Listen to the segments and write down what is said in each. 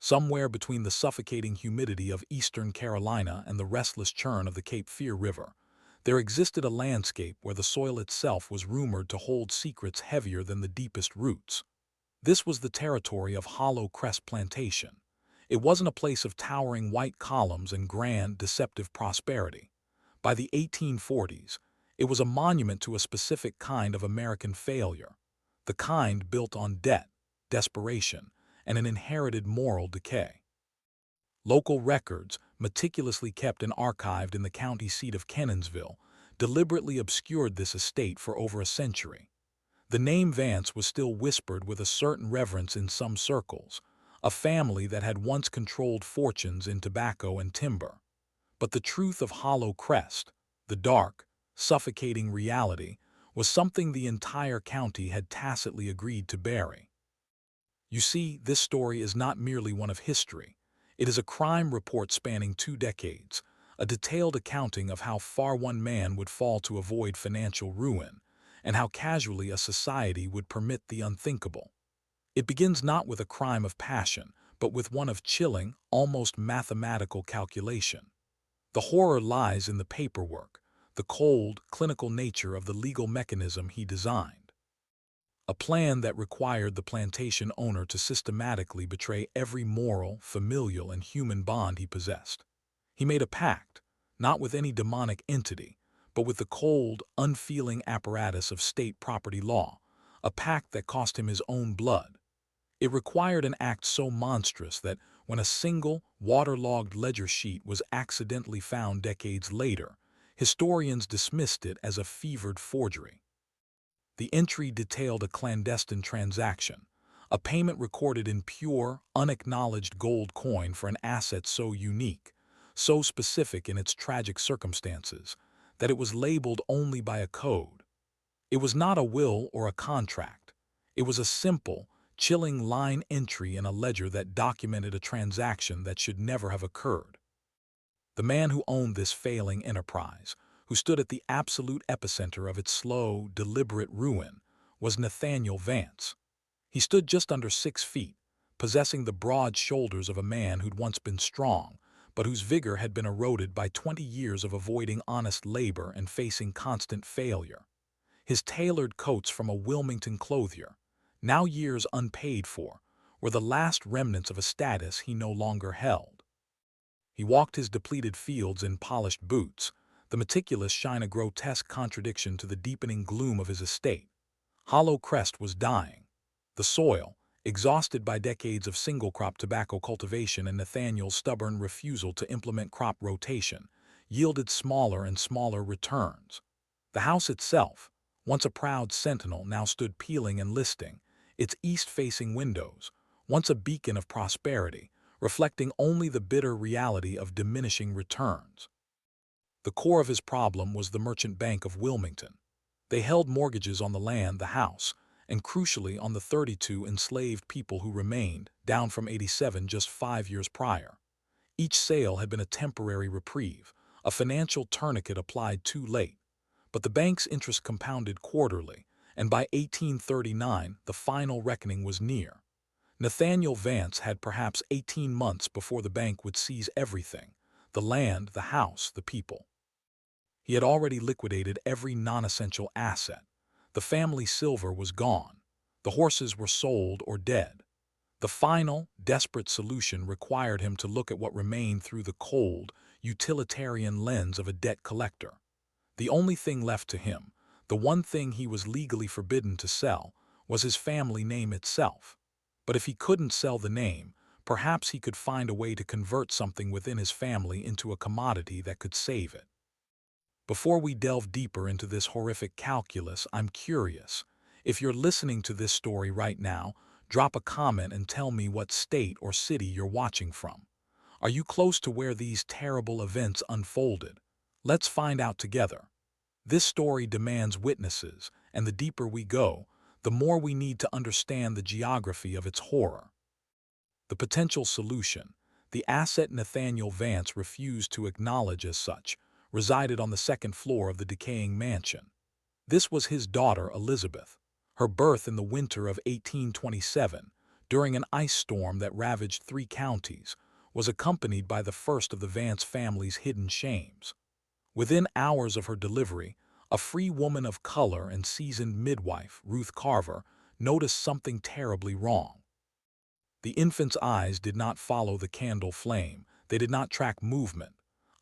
somewhere between the suffocating humidity of eastern Carolina and the restless churn of the Cape Fear River, there existed a landscape where the soil itself was rumored to hold secrets heavier than the deepest roots. This was the territory of Hollow Crest Plantation. It wasn't a place of towering white columns and grand, deceptive prosperity. By the 1840s, it was a monument to a specific kind of American failure, the kind built on debt, desperation, and an inherited moral decay. Local records, meticulously kept and archived in the county seat of Kenansville, deliberately obscured this estate for over a century. The name Vance was still whispered with a certain reverence in some circles, a family that had once controlled fortunes in tobacco and timber. But the truth of Hollow Crest, the dark, suffocating reality, was something the entire county had tacitly agreed to bury. You see, this story is not merely one of history. It is a crime report spanning 2 decades, a detailed accounting of how far one man would fall to avoid financial ruin, and how casually a society would permit the unthinkable. It begins not with a crime of passion, but with one of chilling, almost mathematical calculation. The horror lies in the paperwork, the cold, clinical nature of the legal mechanism he designed. A plan that required the plantation owner to systematically betray every moral, familial, and human bond he possessed. He made a pact, not with any demonic entity, but with the cold, unfeeling apparatus of state property law, a pact that cost him his own blood. It required an act so monstrous that when a single, waterlogged ledger sheet was accidentally found decades later, historians dismissed it as a fevered forgery. The entry detailed a clandestine transaction, a payment recorded in pure, unacknowledged gold coin for an asset so unique, so specific in its tragic circumstances, that it was labeled only by a code. It was not a will or a contract. It was a simple, chilling line entry in a ledger that documented a transaction that should never have occurred. The man who owned this failing enterprise, who stood at the absolute epicenter of its slow, deliberate ruin, was Nathaniel Vance. He stood just under 6 feet, possessing the broad shoulders of a man who'd once been strong, but whose vigor had been eroded by 20 years of avoiding honest labor and facing constant failure. His tailored coats from a Wilmington clothier, now years unpaid for, were the last remnants of a status he no longer held. He walked his depleted fields in polished boots, the meticulous shine a grotesque contradiction to the deepening gloom of his estate. Hollow Crest was dying. The soil, exhausted by decades of single-crop tobacco cultivation and Nathaniel's stubborn refusal to implement crop rotation, yielded smaller and smaller returns. The house itself, once a proud sentinel, now stood peeling and listing, its east-facing windows, once a beacon of prosperity, reflecting only the bitter reality of diminishing returns. The core of his problem was the Merchant Bank of Wilmington. They held mortgages on the land, the house, and crucially on the 32 enslaved people who remained, down from 87 just 5 years prior. Each sale had been a temporary reprieve, a financial tourniquet applied too late. But the bank's interest compounded quarterly, and by 1839 the final reckoning was near. Nathaniel Vance had perhaps 18 months before the bank would seize everything: the land, the house, the people. He had already liquidated every non-essential asset. The family silver was gone. The horses were sold or dead. The final, desperate solution required him to look at what remained through the cold, utilitarian lens of a debt collector. The only thing left to him, the one thing he was legally forbidden to sell, was his family name itself. But if he couldn't sell the name, perhaps he could find a way to convert something within his family into a commodity that could save it. Before we delve deeper into this horrific calculus, I'm curious. If you're listening to this story right now, drop a comment and tell me what state or city you're watching from. Are you close to where these terrible events unfolded? Let's find out together. This story demands witnesses, and the deeper we go, the more we need to understand the geography of its horror. The potential solution, the asset Nathaniel Vance refused to acknowledge as such, resided on the second floor of the decaying mansion. This was his daughter Elizabeth. Her birth in the winter of 1827, during an ice storm that ravaged 3 counties, was accompanied by the first of the Vance family's hidden shames. Within hours of her delivery, a free woman of color and seasoned midwife, Ruth Carver, noticed something terribly wrong. The infant's eyes did not follow the candle flame. They did not track movement.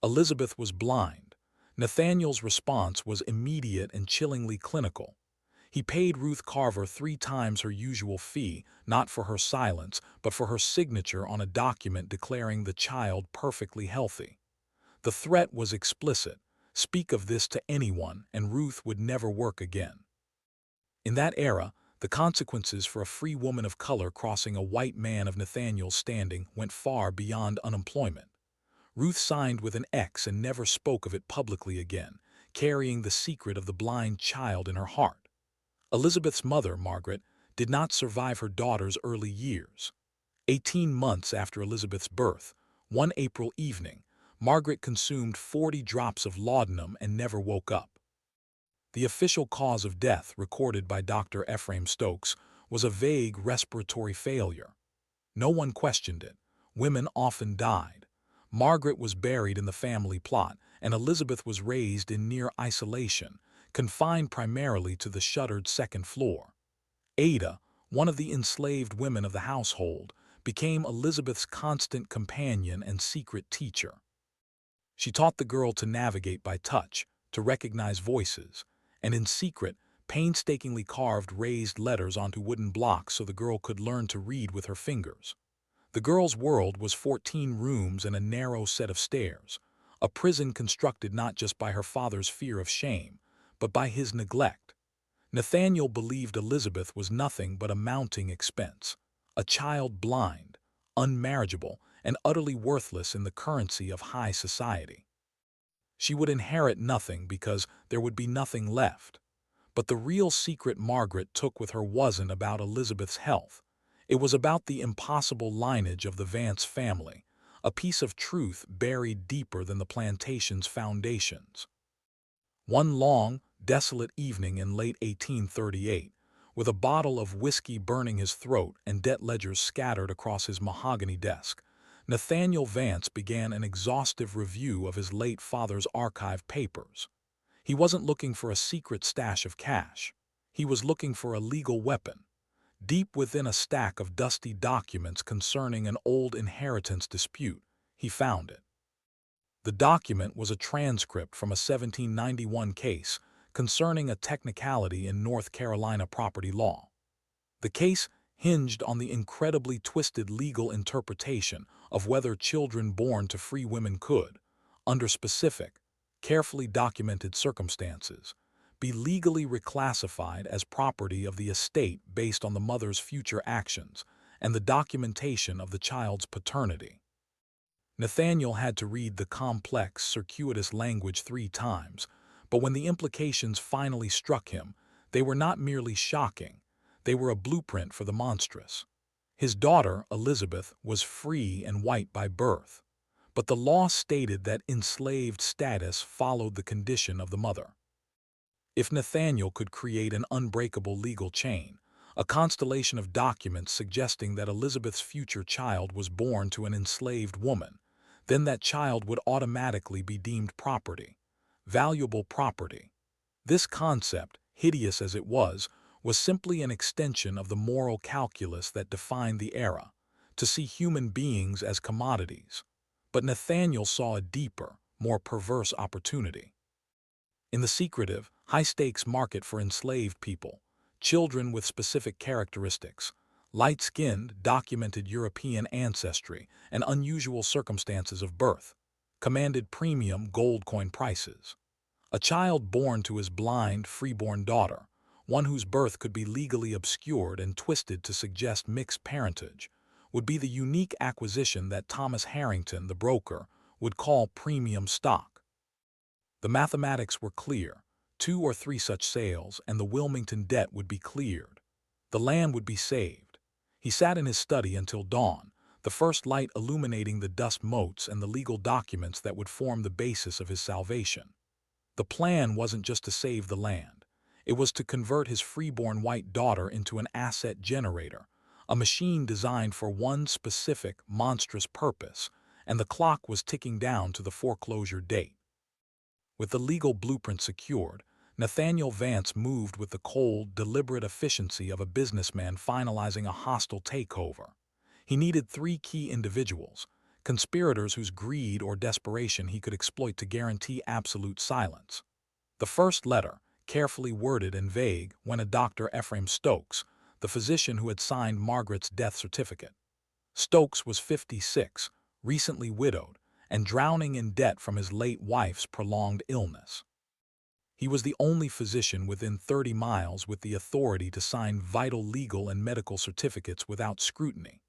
Elizabeth was blind. Nathaniel's response was immediate and chillingly clinical. He paid Ruth Carver 3 times her usual fee, not for her silence, but for her signature on a document declaring the child perfectly healthy. The threat was explicit: speak of this to anyone, and Ruth would never work again. In that era, the consequences for a free woman of color crossing a white man of Nathaniel's standing went far beyond unemployment. Ruth signed with an X and never spoke of it publicly again, carrying the secret of the blind child in her heart. Elizabeth's mother, Margaret, did not survive her daughter's early years. 18 months after Elizabeth's birth, one April evening, Margaret consumed 40 drops of laudanum and never woke up. The official cause of death, recorded by Dr. Ephraim Stokes, was a vague respiratory failure. No one questioned it. Women often died. Margaret was buried in the family plot, and Elizabeth was raised in near isolation, confined primarily to the shuttered second floor. Ada, one of the enslaved women of the household, became Elizabeth's constant companion and secret teacher. She taught the girl to navigate by touch, to recognize voices, and in secret, painstakingly carved raised letters onto wooden blocks so the girl could learn to read with her fingers. The girl's world was 14 rooms and a narrow set of stairs, a prison constructed not just by her father's fear of shame, but by his neglect. Nathaniel believed Elizabeth was nothing but a mounting expense, a child blind, unmarriageable, and utterly worthless in the currency of high society. She would inherit nothing because there would be nothing left. But the real secret Margaret took with her wasn't about Elizabeth's health. It was about the impossible lineage of the Vance family, a piece of truth buried deeper than the plantation's foundations. One long, desolate evening in late 1838, with a bottle of whiskey burning his throat and debt ledgers scattered across his mahogany desk, Nathaniel Vance began an exhaustive review of his late father's archive papers. He wasn't looking for a secret stash of cash. He was looking for a legal weapon. Deep within a stack of dusty documents concerning an old inheritance dispute, he found it. The document was a transcript from a 1791 case concerning a technicality in North Carolina property law. The case hinged on the incredibly twisted legal interpretation of whether children born to free women could, under specific, carefully documented circumstances, be legally reclassified as property of the estate based on the mother's future actions and the documentation of the child's paternity. Nathaniel had to read the complex, circuitous language 3 times, but when the implications finally struck him, they were not merely shocking. They were a blueprint for the monstrous. His daughter, Elizabeth, was free and white by birth, but the law stated that enslaved status followed the condition of the mother. If Nathaniel could create an unbreakable legal chain, a constellation of documents suggesting that Elizabeth's future child was born to an enslaved woman, then that child would automatically be deemed property, valuable property. This concept, hideous as it was simply an extension of the moral calculus that defined the era, to see human beings as commodities. But Nathaniel saw a deeper, more perverse opportunity. In the secretive, high-stakes market for enslaved people, children with specific characteristics, light-skinned, documented European ancestry, and unusual circumstances of birth, commanded premium gold coin prices. A child born to his blind, freeborn daughter, one whose birth could be legally obscured and twisted to suggest mixed parentage, would be the unique acquisition that Thomas Harrington, the broker, would call premium stock. The mathematics were clear. 2 or 3 such sales and the Wilmington debt would be cleared. The land would be saved. He sat in his study until dawn, the first light illuminating the dust motes and the legal documents that would form the basis of his salvation. The plan wasn't just to save the land. It was to convert his freeborn white daughter into an asset generator, a machine designed for one specific, monstrous purpose, and the clock was ticking down to the foreclosure date. With the legal blueprint secured, Nathaniel Vance moved with the cold, deliberate efficiency of a businessman finalizing a hostile takeover. He needed three key individuals, conspirators whose greed or desperation he could exploit to guarantee absolute silence. The first letter, carefully worded and vague, went to Dr. Ephraim Stokes, the physician who had signed Margaret's death certificate. Stokes was 56, recently widowed, and drowning in debt from his late wife's prolonged illness. He was the only physician within 30 miles with the authority to sign vital legal and medical certificates without scrutiny.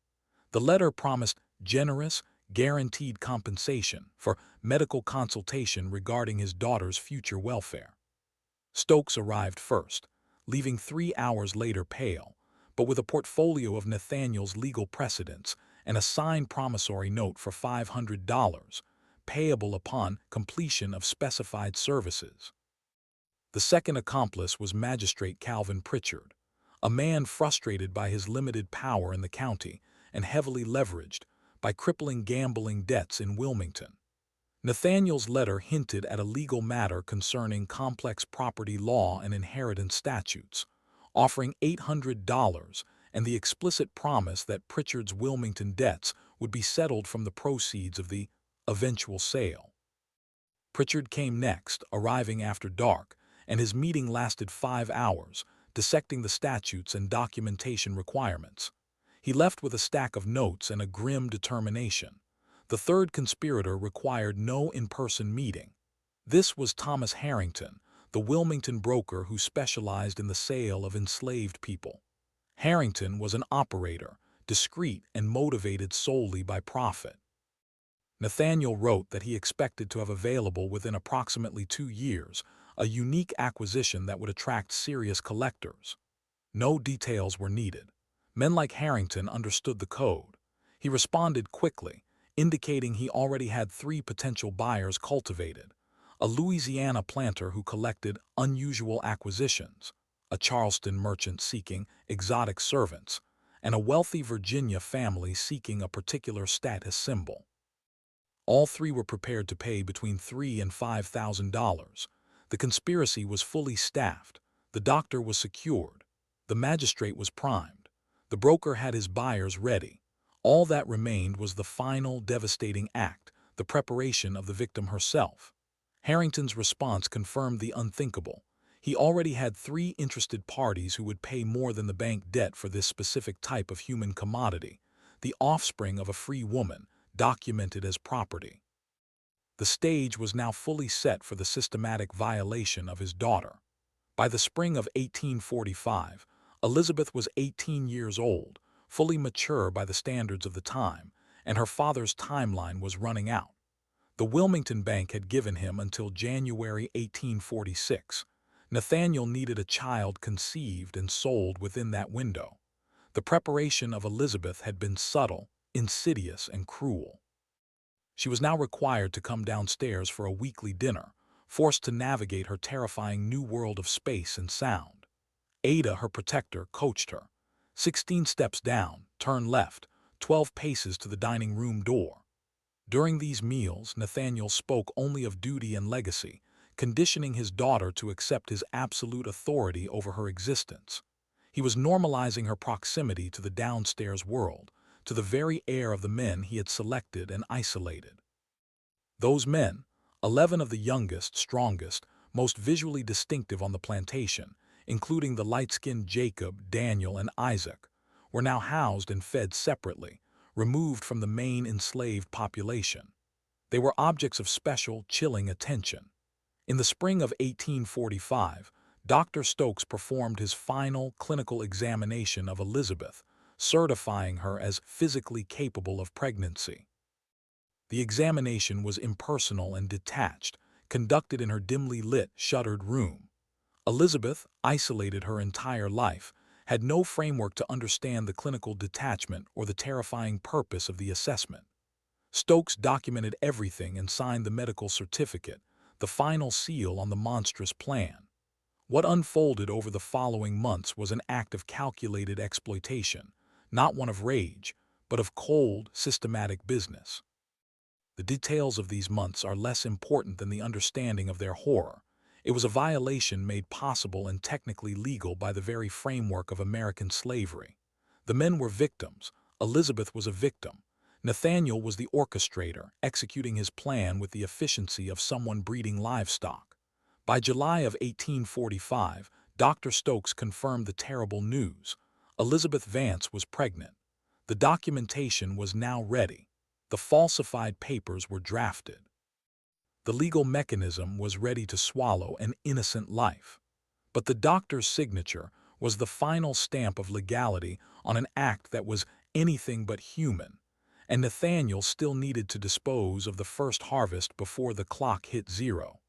The letter promised generous, guaranteed compensation for medical consultation regarding his daughter's future welfare. Stokes arrived first, leaving 3 hours later pale, but with a portfolio of Nathaniel's legal precedents and a signed promissory note for $500, payable upon completion of specified services. The second accomplice was Magistrate Calvin Pritchard, a man frustrated by his limited power in the county and heavily leveraged by crippling gambling debts in Wilmington. Nathaniel's letter hinted at a legal matter concerning complex property law and inheritance statutes, offering $800 and the explicit promise that Pritchard's Wilmington debts would be settled from the proceeds of the eventual sale. Pritchard came next, arriving after dark, and his meeting lasted 5 hours, dissecting the statutes and documentation requirements. He left with a stack of notes and a grim determination. The third conspirator required no in-person meeting. This was Thomas Harrington, the Wilmington broker who specialized in the sale of enslaved people. Harrington was an operator, discreet and motivated solely by profit. Nathaniel wrote that he expected to have available within approximately 2 years a unique acquisition that would attract serious collectors. No details were needed. Men like Harrington understood the code. He responded quickly, indicating he already had 3 potential buyers cultivated: a Louisiana planter who collected unusual acquisitions, a Charleston merchant seeking exotic servants, and a wealthy Virginia family seeking a particular status symbol. All 3 were prepared to pay between $3,000 and $5,000. The conspiracy was fully staffed. The doctor was secured. The magistrate was primed. The broker had his buyers ready. All that remained was the final devastating act, the preparation of the victim herself. Harrington's response confirmed the unthinkable. He already had 3 interested parties who would pay more than the bank debt for this specific type of human commodity, the offspring of a free woman, documented as property. The stage was now fully set for the systematic violation of his daughter. By the spring of 1845, Elizabeth was 18 years old, fully mature by the standards of the time, and her father's timeline was running out. The Wilmington Bank had given him until January 1846. Nathaniel needed a child conceived and sold within that window. The preparation of Elizabeth had been subtle, insidious, and cruel. She was now required to come downstairs for a weekly dinner, forced to navigate her terrifying new world of space and sound. Ada, her protector, coached her. 16 steps down, turn left, 12 paces to the dining room door. During these meals, Nathaniel spoke only of duty and legacy, conditioning his daughter to accept his absolute authority over her existence. He was normalizing her proximity to the downstairs world, to the very air of the men he had selected and isolated. Those men, 11 of the youngest, strongest, most visually distinctive on the plantation, including the light-skinned Jacob, Daniel, and Isaac, were now housed and fed separately, removed from the main enslaved population. They were objects of special, chilling attention. In the spring of 1845, Dr. Stokes performed his final clinical examination of Elizabeth, certifying her as physically capable of pregnancy. The examination was impersonal and detached, conducted in her dimly lit, shuttered room. Elizabeth, isolated her entire life, had no framework to understand the clinical detachment or the terrifying purpose of the assessment. Stokes documented everything and signed the medical certificate, the final seal on the monstrous plan. What unfolded over the following months was an act of calculated exploitation, not one of rage, but of cold, systematic business. The details of these months are less important than the understanding of their horror. It was a violation made possible and technically legal by the very framework of American slavery. The men were victims. Elizabeth was a victim. Nathaniel was the orchestrator, executing his plan with the efficiency of someone breeding livestock. By July of 1845, Dr. Stokes confirmed the terrible news. Elizabeth Vance was pregnant. The documentation was now ready. The falsified papers were drafted. The legal mechanism was ready to swallow an innocent life. But the doctor's signature was the final stamp of legality on an act that was anything but human, and Nathaniel still needed to dispose of the first harvest before the clock hit zero.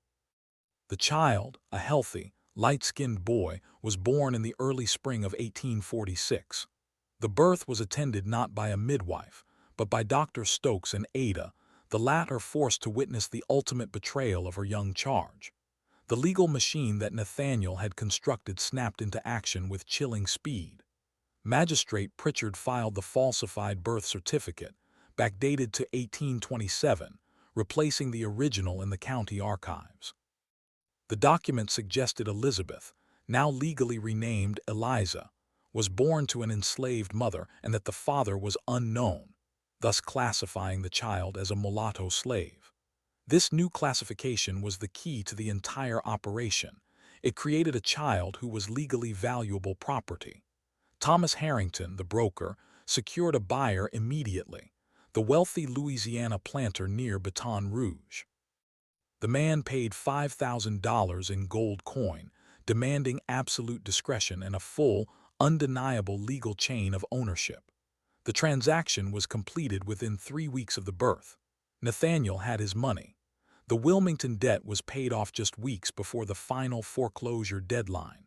The child, a healthy, light-skinned boy, was born in the early spring of 1846. The birth was attended not by a midwife, but by Dr. Stokes and Ada, the latter forced to witness the ultimate betrayal of her young charge. The legal machine that Nathaniel had constructed snapped into action with chilling speed. Magistrate Pritchard filed the falsified birth certificate, backdated to 1827, replacing the original in the county archives. The document suggested Elizabeth, now legally renamed Eliza, was born to an enslaved mother and that the father was unknown, thus classifying the child as a mulatto slave. This new classification was the key to the entire operation. It created a child who was legally valuable property. Thomas Harrington, the broker, secured a buyer immediately, the wealthy Louisiana planter near Baton Rouge. The man paid $5,000 in gold coin, demanding absolute discretion and a full, undeniable legal chain of ownership. The transaction was completed within 3 weeks of the birth. Nathaniel had his money. The Wilmington debt was paid off just weeks before the final foreclosure deadline.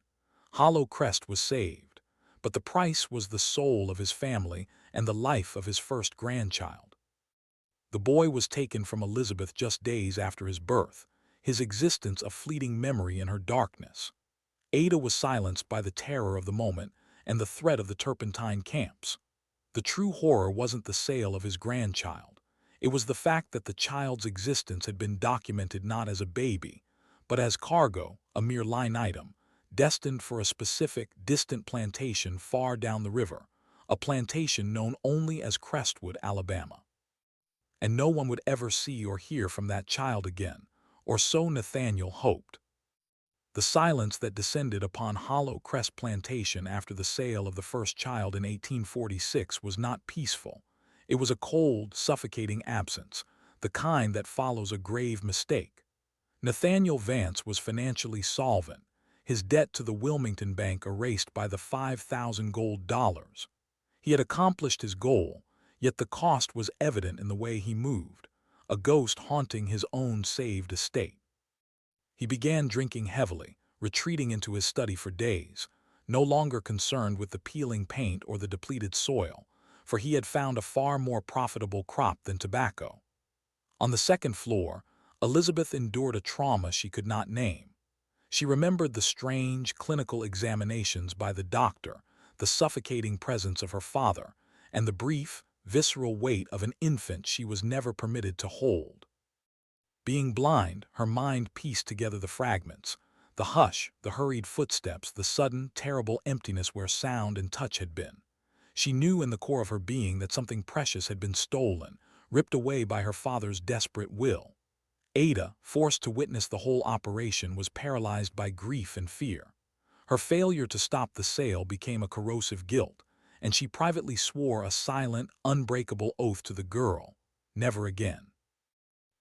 Hollow Crest was saved, but the price was the soul of his family and the life of his first grandchild. The boy was taken from Elizabeth just days after his birth, his existence a fleeting memory in her darkness. Ada was silenced by the terror of the moment and the threat of the turpentine camps. The true horror wasn't the sale of his grandchild. It was the fact that the child's existence had been documented not as a baby, but as cargo, a mere line item, destined for a specific, distant plantation far down the river, a plantation known only as Crestwood, Alabama. And no one would ever see or hear from that child again, or so Nathaniel hoped. The silence that descended upon Hollow Crest Plantation after the sale of the first child in 1846 was not peaceful. It was a cold, suffocating absence, the kind that follows a grave mistake. Nathaniel Vance was financially solvent, his debt to the Wilmington Bank erased by the 5,000 gold dollars. He had accomplished his goal, yet the cost was evident in the way he moved, a ghost haunting his own saved estate. He began drinking heavily, retreating into his study for days, no longer concerned with the peeling paint or the depleted soil, for he had found a far more profitable crop than tobacco. On the second floor, Elizabeth endured a trauma she could not name. She remembered the strange, clinical examinations by the doctor, the suffocating presence of her father, and the brief, visceral weight of an infant she was never permitted to hold. Being blind, her mind pieced together the fragments, the hush, the hurried footsteps, the sudden, terrible emptiness where sound and touch had been. She knew in the core of her being that something precious had been stolen, ripped away by her father's desperate will. Ada, forced to witness the whole operation, was paralyzed by grief and fear. Her failure to stop the sale became a corrosive guilt, and she privately swore a silent, unbreakable oath to the girl: never again.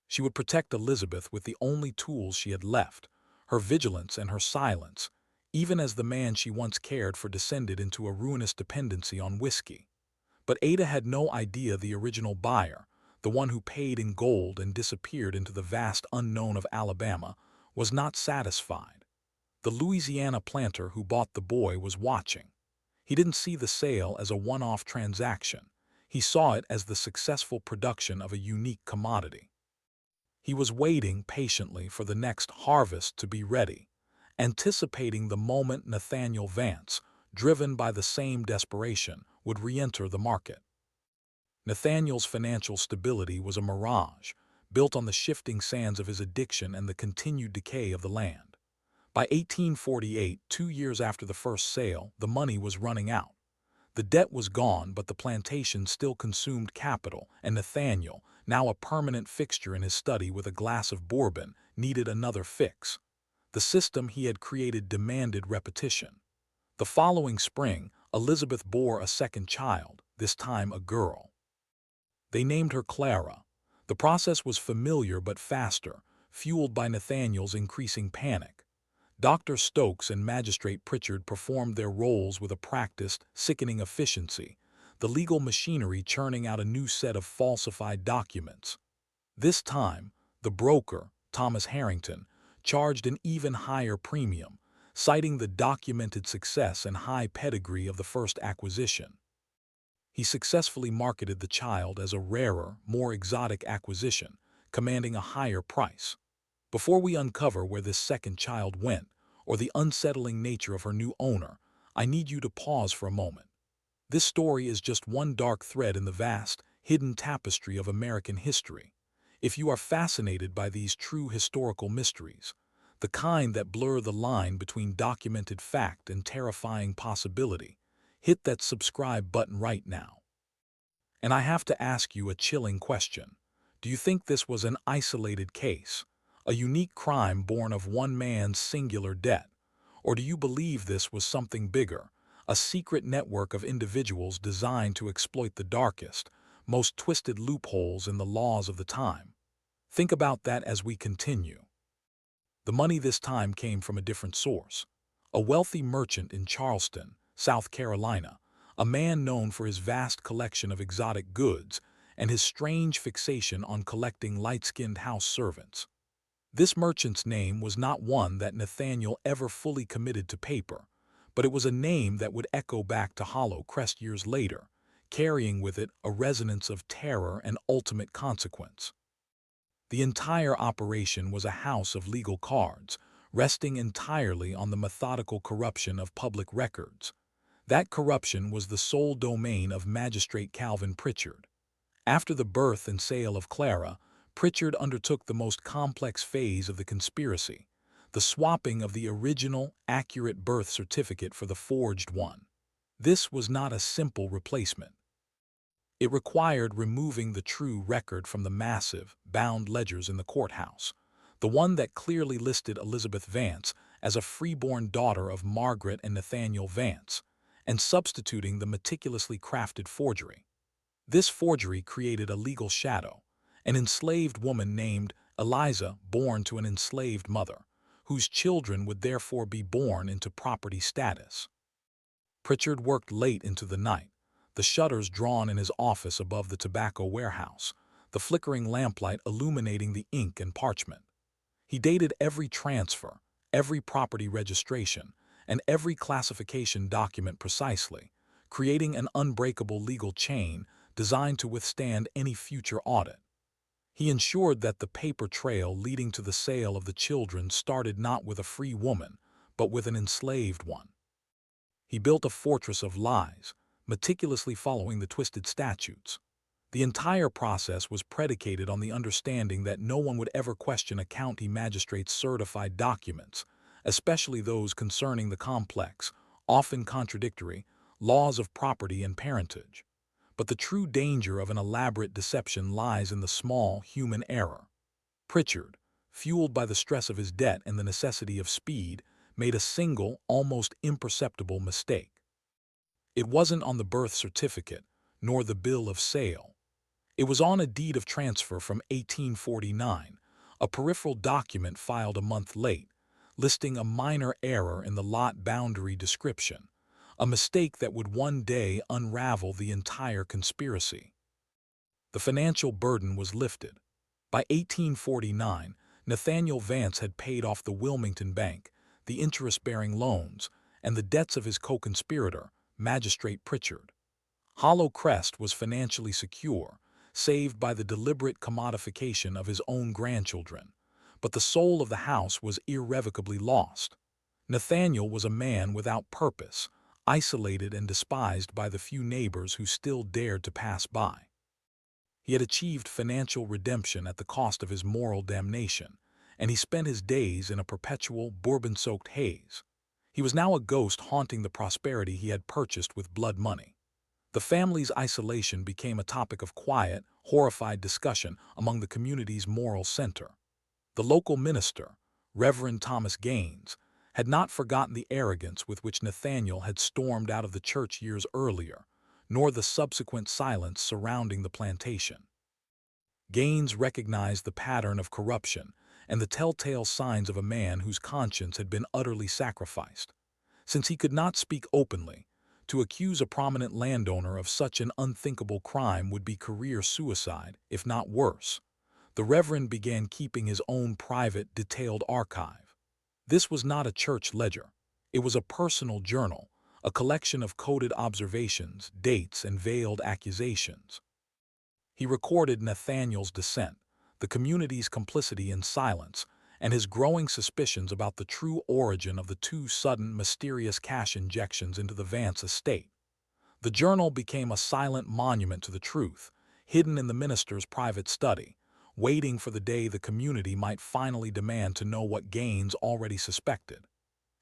She would protect Elizabeth with the only tools she had left, her vigilance and her silence, even as the man she once cared for descended into a ruinous dependency on whiskey. But Ada had no idea the original buyer, the one who paid in gold and disappeared into the vast unknown of Alabama, was not satisfied. The Louisiana planter who bought the boy was watching. He didn't see the sale as a one-off transaction. He saw it as the successful production of a unique commodity. He was waiting patiently for the next harvest to be ready, anticipating the moment Nathaniel Vance, driven by the same desperation, would re-enter the market. Nathaniel's financial stability was a mirage, built on the shifting sands of his addiction and the continued decay of the land. By 1848, 2 years after the first sale, the money was running out. The debt was gone, but the plantation still consumed capital, and Nathaniel, now a permanent fixture in his study with a glass of bourbon, needed another fix. The system he had created demanded repetition. The following spring, Elizabeth bore a second child, this time a girl. They named her Clara. The process was familiar but faster, fueled by Nathaniel's increasing panic. Dr. Stokes and Magistrate Pritchard performed their roles with a practiced, sickening efficiency, the legal machinery churning out a new set of falsified documents. This time, the broker, Thomas Harrington, charged an even higher premium, citing the documented success and high pedigree of the first acquisition. He successfully marketed the child as a rarer, more exotic acquisition, commanding a higher price. Before we uncover where this second child went, or the unsettling nature of her new owner, I need you to pause for a moment. This story is just one dark thread in the vast, hidden tapestry of American history. If you are fascinated by these true historical mysteries, the kind that blur the line between documented fact and terrifying possibility, hit that subscribe button right now. And I have to ask you a chilling question. Do you think this was an isolated case, a unique crime born of one man's singular debt? Or do you believe this was something bigger, a secret network of individuals designed to exploit the darkest, most twisted loopholes in the laws of the time? Think about that as we continue. The money this time came from a different source. A wealthy merchant in Charleston, South Carolina, a man known for his vast collection of exotic goods and his strange fixation on collecting light-skinned house servants. This merchant's name was not one that Nathaniel ever fully committed to paper, but it was a name that would echo back to Hollow Crest years later, carrying with it a resonance of terror and ultimate consequence. The entire operation was a house of legal cards, resting entirely on the methodical corruption of public records. That corruption was the sole domain of Magistrate Calvin Pritchard. After the birth and sale of Clara, Pritchard undertook the most complex phase of the conspiracy, the swapping of the original, accurate birth certificate for the forged one. This was not a simple replacement. It required removing the true record from the massive, bound ledgers in the courthouse, the one that clearly listed Elizabeth Vance as a freeborn daughter of Margaret and Nathaniel Vance, and substituting the meticulously crafted forgery. This forgery created a legal shadow, an enslaved woman named Eliza, born to an enslaved mother, whose children would therefore be born into property status. Pritchard worked late into the night, the shutters drawn in his office above the tobacco warehouse, the flickering lamplight illuminating the ink and parchment. He dated every transfer, every property registration, and every classification document precisely, creating an unbreakable legal chain designed to withstand any future audit. He ensured that the paper trail leading to the sale of the children started not with a free woman, but with an enslaved one. He built a fortress of lies, meticulously following the twisted statutes. The entire process was predicated on the understanding that no one would ever question a county magistrate's certified documents, especially those concerning the complex, often contradictory, laws of property and parentage. But the true danger of an elaborate deception lies in the small human error. Pritchard, fueled by the stress of his debt and the necessity of speed, made a single, almost imperceptible mistake. It wasn't on the birth certificate, nor the bill of sale. It was on a deed of transfer from 1849, a peripheral document filed a month late, listing a minor error in the lot boundary description, a mistake that would one day unravel the entire conspiracy. The financial burden was lifted. By 1849, Nathaniel Vance had paid off the Wilmington Bank, the interest-bearing loans, and the debts of his co-conspirator, Magistrate Pritchard. Hollow Crest was financially secure, saved by the deliberate commodification of his own grandchildren, but the soul of the house was irrevocably lost. Nathaniel was a man without purpose, isolated and despised by the few neighbors who still dared to pass by. He had achieved financial redemption at the cost of his moral damnation, and he spent his days in a perpetual, bourbon-soaked haze. He was now a ghost haunting the prosperity he had purchased with blood money. The family's isolation became a topic of quiet, horrified discussion among the community's moral center. The local minister, Reverend Thomas Gaines, had not forgotten the arrogance with which Nathaniel had stormed out of the church years earlier, nor the subsequent silence surrounding the plantation. Gaines recognized the pattern of corruption and the telltale signs of a man whose conscience had been utterly sacrificed. Since he could not speak openly, to accuse a prominent landowner of such an unthinkable crime would be career suicide, if not worse. The Reverend began keeping his own private, detailed archive. This was not a church ledger. It was a personal journal, a collection of coded observations, dates, and veiled accusations. He recorded Nathaniel's descent, the community's complicity in silence, and his growing suspicions about the true origin of the two sudden, mysterious cash injections into the Vance estate. The journal became a silent monument to the truth, hidden in the minister's private study, waiting for the day the community might finally demand to know what Gaines already suspected.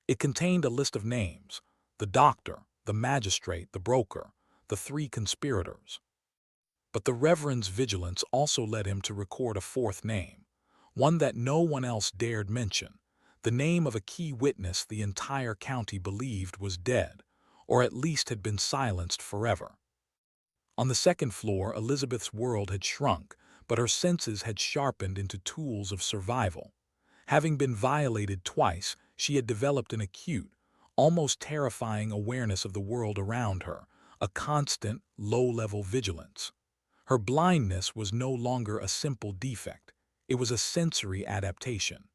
It contained a list of names: the doctor, the magistrate, the broker, the three conspirators. But the Reverend's vigilance also led him to record a fourth name, one that no one else dared mention, the name of a key witness the entire county believed was dead, or at least had been silenced forever. On the second floor, Elizabeth's world had shrunk, but her senses had sharpened into tools of survival. Having been violated twice, she had developed an acute, almost terrifying awareness of the world around her, a constant, low-level vigilance. Her blindness was no longer a simple defect. It was a sensory adaptation.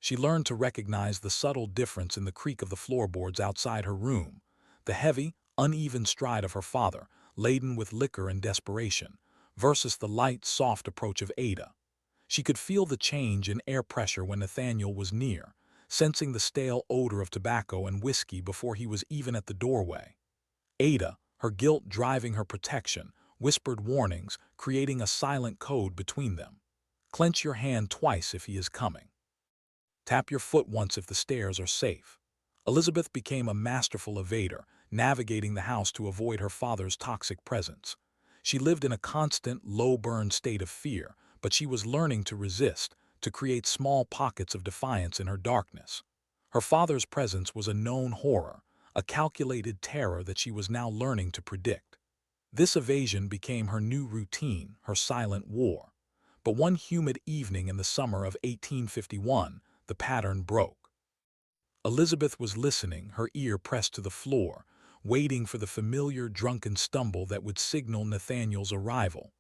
She learned to recognize the subtle difference in the creak of the floorboards outside her room, the heavy, uneven stride of her father, laden with liquor and desperation, versus the light, soft approach of Ada. She could feel the change in air pressure when Nathaniel was near, sensing the stale odor of tobacco and whiskey before he was even at the doorway. Ada, her guilt driving her protection, whispered warnings, creating a silent code between them. Clench your hand twice if he is coming. Tap your foot once if the stairs are safe. Elizabeth became a masterful evader, navigating the house to avoid her father's toxic presence. She lived in a constant, low-burn state of fear, but she was learning to resist, to create small pockets of defiance in her darkness. Her father's presence was a known horror, a calculated terror that she was now learning to predict. This evasion became her new routine, her silent war. But one humid evening in the summer of 1851, the pattern broke. Elizabeth was listening, her ear pressed to the floor, waiting for the familiar drunken stumble that would signal Nathaniel's arrival.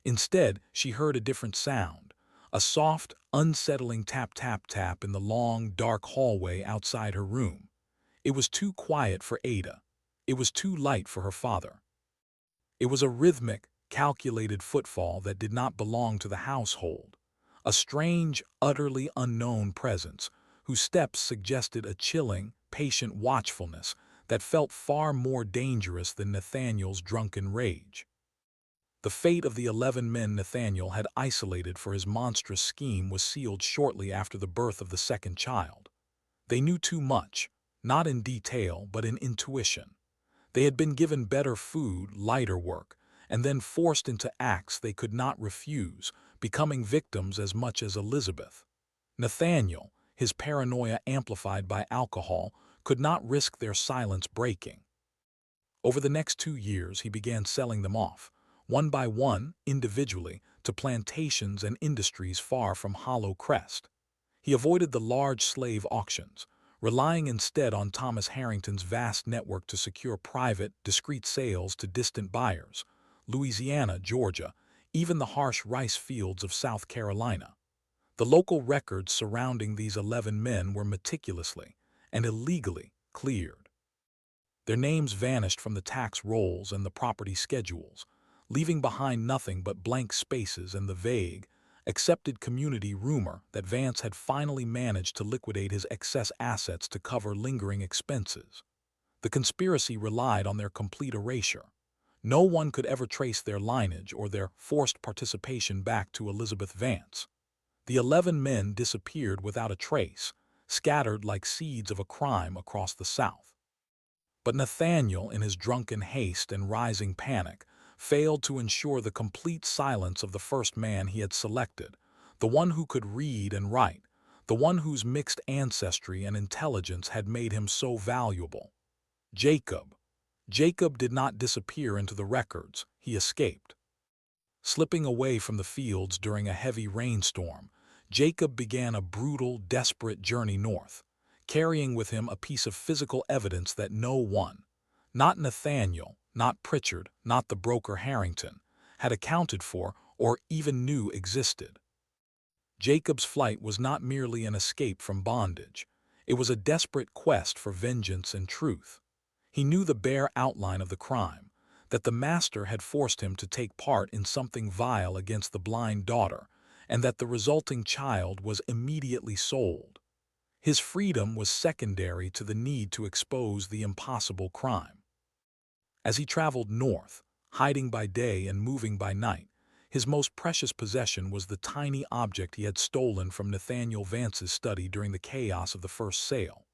Instead, she heard a different sound, a soft, unsettling tap-tap-tap in the long, dark hallway outside her room. It was too quiet for Ada. It was too light for her father. It was a rhythmic, calculated footfall that did not belong to the household, a strange, utterly unknown presence whose steps suggested a chilling, patient watchfulness that felt far more dangerous than Nathaniel's drunken rage. The fate of the 11 men Nathaniel had isolated for his monstrous scheme was sealed shortly after the birth of the second child. They knew too much, not in detail but in intuition. They had been given better food, lighter work, and then forced into acts they could not refuse, becoming victims as much as Elizabeth. Nathaniel, his paranoia amplified by alcohol, could not risk their silence breaking. Over the next 2 years, he began selling them off, one by one, individually, to plantations and industries far from Hollow Crest. He avoided the large slave auctions, relying instead on Thomas Harrington's vast network to secure private, discreet sales to distant buyers: Louisiana, Georgia, even the harsh rice fields of South Carolina. The local records surrounding these 11 men were meticulously and illegally cleared. Their names vanished from the tax rolls and the property schedules, leaving behind nothing but blank spaces and the vague, accepted community rumor that Vance had finally managed to liquidate his excess assets to cover lingering expenses. The conspiracy relied on their complete erasure. No one could ever trace their lineage or their forced participation back to Elizabeth Vance. The 11 men disappeared without a trace, scattered like seeds of a crime across the South. But Nathaniel, in his drunken haste and rising panic, failed to ensure the complete silence of the first man he had selected, the one who could read and write, the one whose mixed ancestry and intelligence had made him so valuable. Jacob. Jacob did not disappear into the records, he escaped. Slipping away from the fields during a heavy rainstorm, Jacob began a brutal, desperate journey north, carrying with him a piece of physical evidence that no one, not Nathaniel, not Pritchard, not the broker Harrington, had accounted for or even knew existed. Jacob's flight was not merely an escape from bondage. It was a desperate quest for vengeance and truth. He knew the bare outline of the crime, that the master had forced him to take part in something vile against the blind daughter, and that the resulting child was immediately sold. His freedom was secondary to the need to expose the impossible crime. As he traveled north, hiding by day and moving by night, his most precious possession was the tiny object he had stolen from Nathaniel Vance's study during the chaos of the first sale.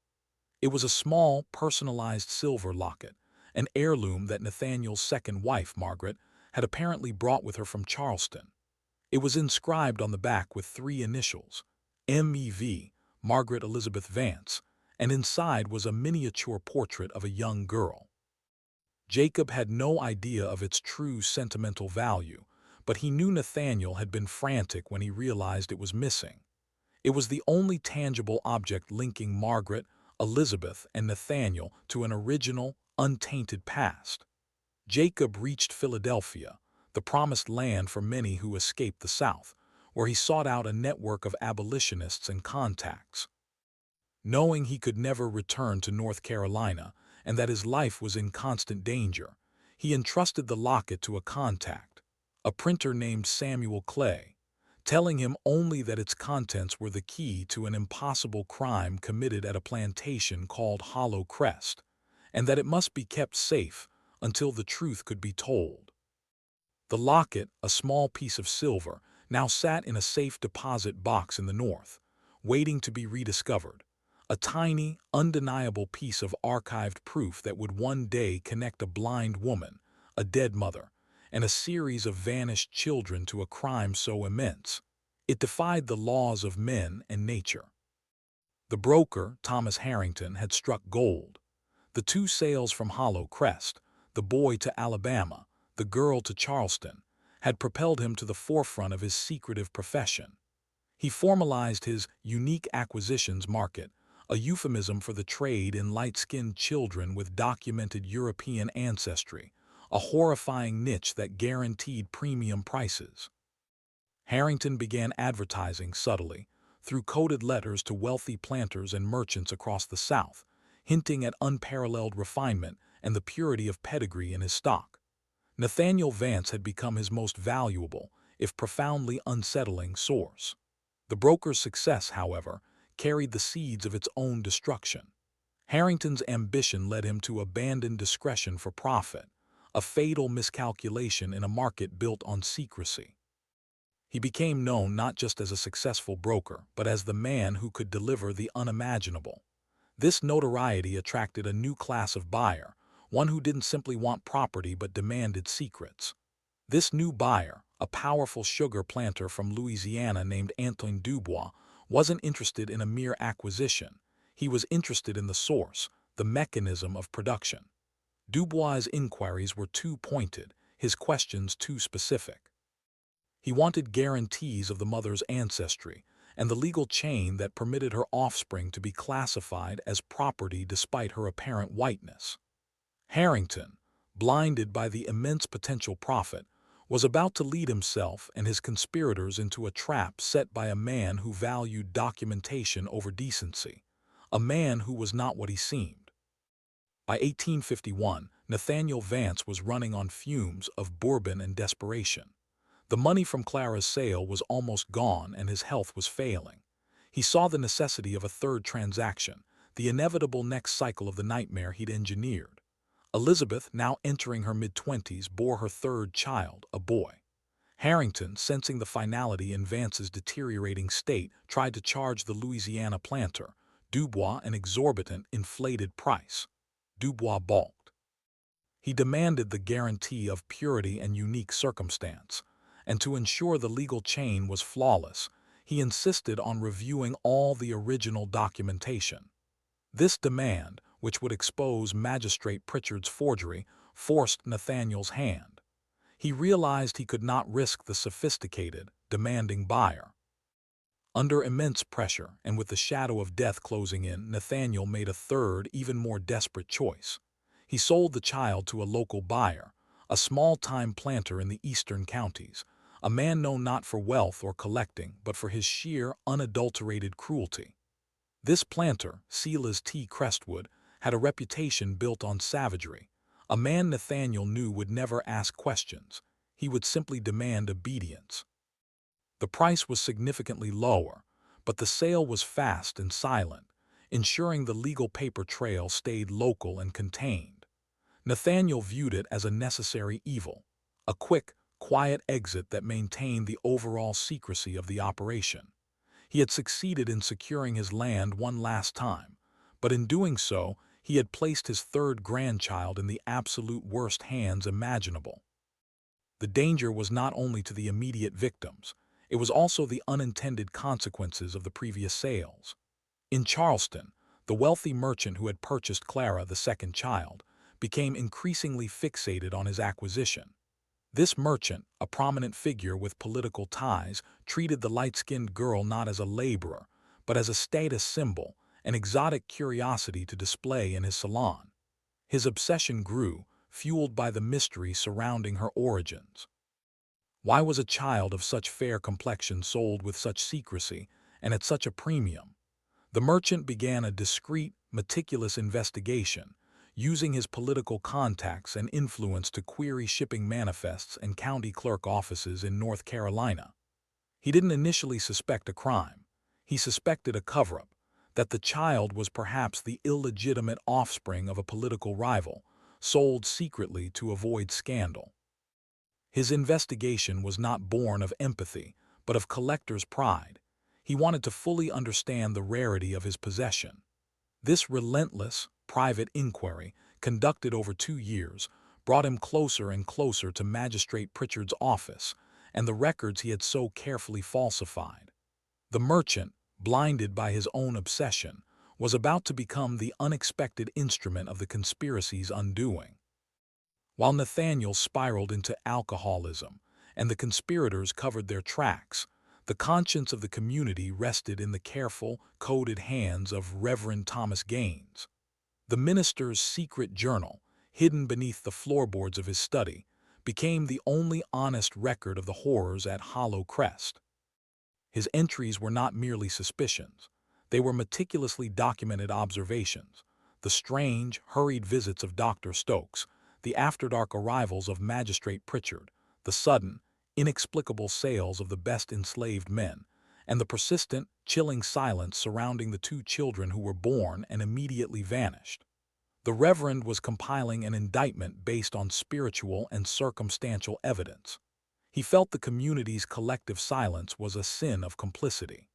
It was a small, personalized silver locket, an heirloom that Nathaniel's second wife, Margaret, had apparently brought with her from Charleston. It was inscribed on the back with 3 initials, MEV, Margaret Elizabeth Vance, and inside was a miniature portrait of a young girl. Jacob had no idea of its true sentimental value, but he knew Nathaniel had been frantic when he realized it was missing. It was the only tangible object linking Margaret, Elizabeth, and Nathaniel to an original, untainted past. Jacob reached Philadelphia, the promised land for many who escaped the South, where he sought out a network of abolitionists and contacts. Knowing he could never return to North Carolina and that his life was in constant danger, he entrusted the locket to a contact, a printer named Samuel Clay, telling him only that its contents were the key to an impossible crime committed at a plantation called Hollow Crest, and that it must be kept safe until the truth could be told. The locket, a small piece of silver, now sat in a safe deposit box in the north, waiting to be rediscovered, a tiny, undeniable piece of archived proof that would one day connect a blind woman, a dead mother, and a series of vanished children to a crime so immense, it defied the laws of men and nature. The broker, Thomas Harrington, had struck gold. The 2 sales from Hollow Crest, the boy to Alabama, the girl to Charleston, had propelled him to the forefront of his secretive profession. He formalized his unique acquisitions market, a euphemism for the trade in light-skinned children with documented European ancestry, a horrifying niche that guaranteed premium prices. Harrington began advertising subtly, through coded letters to wealthy planters and merchants across the South, hinting at unparalleled refinement and the purity of pedigree in his stock. Nathaniel Vance had become his most valuable, if profoundly unsettling, source. The broker's success, however, carried the seeds of its own destruction. Harrington's ambition led him to abandon discretion for profit, a fatal miscalculation in a market built on secrecy. He became known not just as a successful broker, but as the man who could deliver the unimaginable. This notoriety attracted a new class of buyer, one who didn't simply want property but demanded secrets. This new buyer, a powerful sugar planter from Louisiana named Antoine Dubois, wasn't interested in a mere acquisition. He was interested in the source, the mechanism of production. Dubois' inquiries were too pointed, his questions too specific. He wanted guarantees of the mother's ancestry and the legal chain that permitted her offspring to be classified as property despite her apparent whiteness. Harrington, blinded by the immense potential profit, was about to lead himself and his conspirators into a trap set by a man who valued documentation over decency, a man who was not what he seemed. By 1851, Nathaniel Vance was running on fumes of bourbon and desperation. The money from Clara's sale was almost gone and his health was failing. He saw the necessity of a third transaction, the inevitable next cycle of the nightmare he'd engineered. Elizabeth, now entering her mid-20s, bore her third child, a boy. Harrington, sensing the finality in Vance's deteriorating state, tried to charge the Louisiana planter, Dubois, an exorbitant, inflated price. Dubois balked. He demanded the guarantee of purity and unique circumstance, and to ensure the legal chain was flawless, he insisted on reviewing all the original documentation. This demand, which would expose Magistrate Pritchard's forgery, forced Nathaniel's hand. He realized he could not risk the sophisticated, demanding buyer. Under immense pressure and with the shadow of death closing in, Nathaniel made a third, even more desperate choice. He sold the child to a local buyer, a small-time planter in the eastern counties, a man known not for wealth or collecting, but for his sheer, unadulterated cruelty. This planter, Silas T. Crestwood, had a reputation built on savagery, a man Nathaniel knew would never ask questions. He would simply demand obedience. The price was significantly lower, but the sale was fast and silent, ensuring the legal paper trail stayed local and contained. Nathaniel viewed it as a necessary evil, a quick, quiet exit that maintained the overall secrecy of the operation. He had succeeded in securing his land one last time, but in doing so, he had placed his third grandchild in the absolute worst hands imaginable. The danger was not only to the immediate victims, it was also the unintended consequences of the previous sales. In Charleston, the wealthy merchant who had purchased Clara, the second child, became increasingly fixated on his acquisition. This merchant, a prominent figure with political ties, treated the light-skinned girl not as a laborer, but as a status symbol, an exotic curiosity to display in his salon. His obsession grew, fueled by the mystery surrounding her origins. Why was a child of such fair complexion sold with such secrecy and at such a premium? The merchant began a discreet, meticulous investigation, using his political contacts and influence to query shipping manifests and county clerk offices in North Carolina. He didn't initially suspect a crime. He suspected a cover-up, that the child was perhaps the illegitimate offspring of a political rival, sold secretly to avoid scandal. His investigation was not born of empathy, but of collector's pride. He wanted to fully understand the rarity of his possession. This relentless, private inquiry, conducted over 2 years, brought him closer and closer to Magistrate Pritchard's office and the records he had so carefully falsified. The merchant, blinded by his own obsession, was about to become the unexpected instrument of the conspiracy's undoing. While Nathaniel spiraled into alcoholism and the conspirators covered their tracks, the conscience of the community rested in the careful, coded hands of Reverend Thomas Gaines. The minister's secret journal, hidden beneath the floorboards of his study, became the only honest record of the horrors at Hollow Crest. His entries were not merely suspicions. They were meticulously documented observations, the strange, hurried visits of Dr. Stokes, the after-dark arrivals of Magistrate Pritchard, the sudden, inexplicable sales of the best enslaved men, and the persistent, chilling silence surrounding the 2 children who were born and immediately vanished. The Reverend was compiling an indictment based on spiritual and circumstantial evidence. He felt the community's collective silence was a sin of complicity.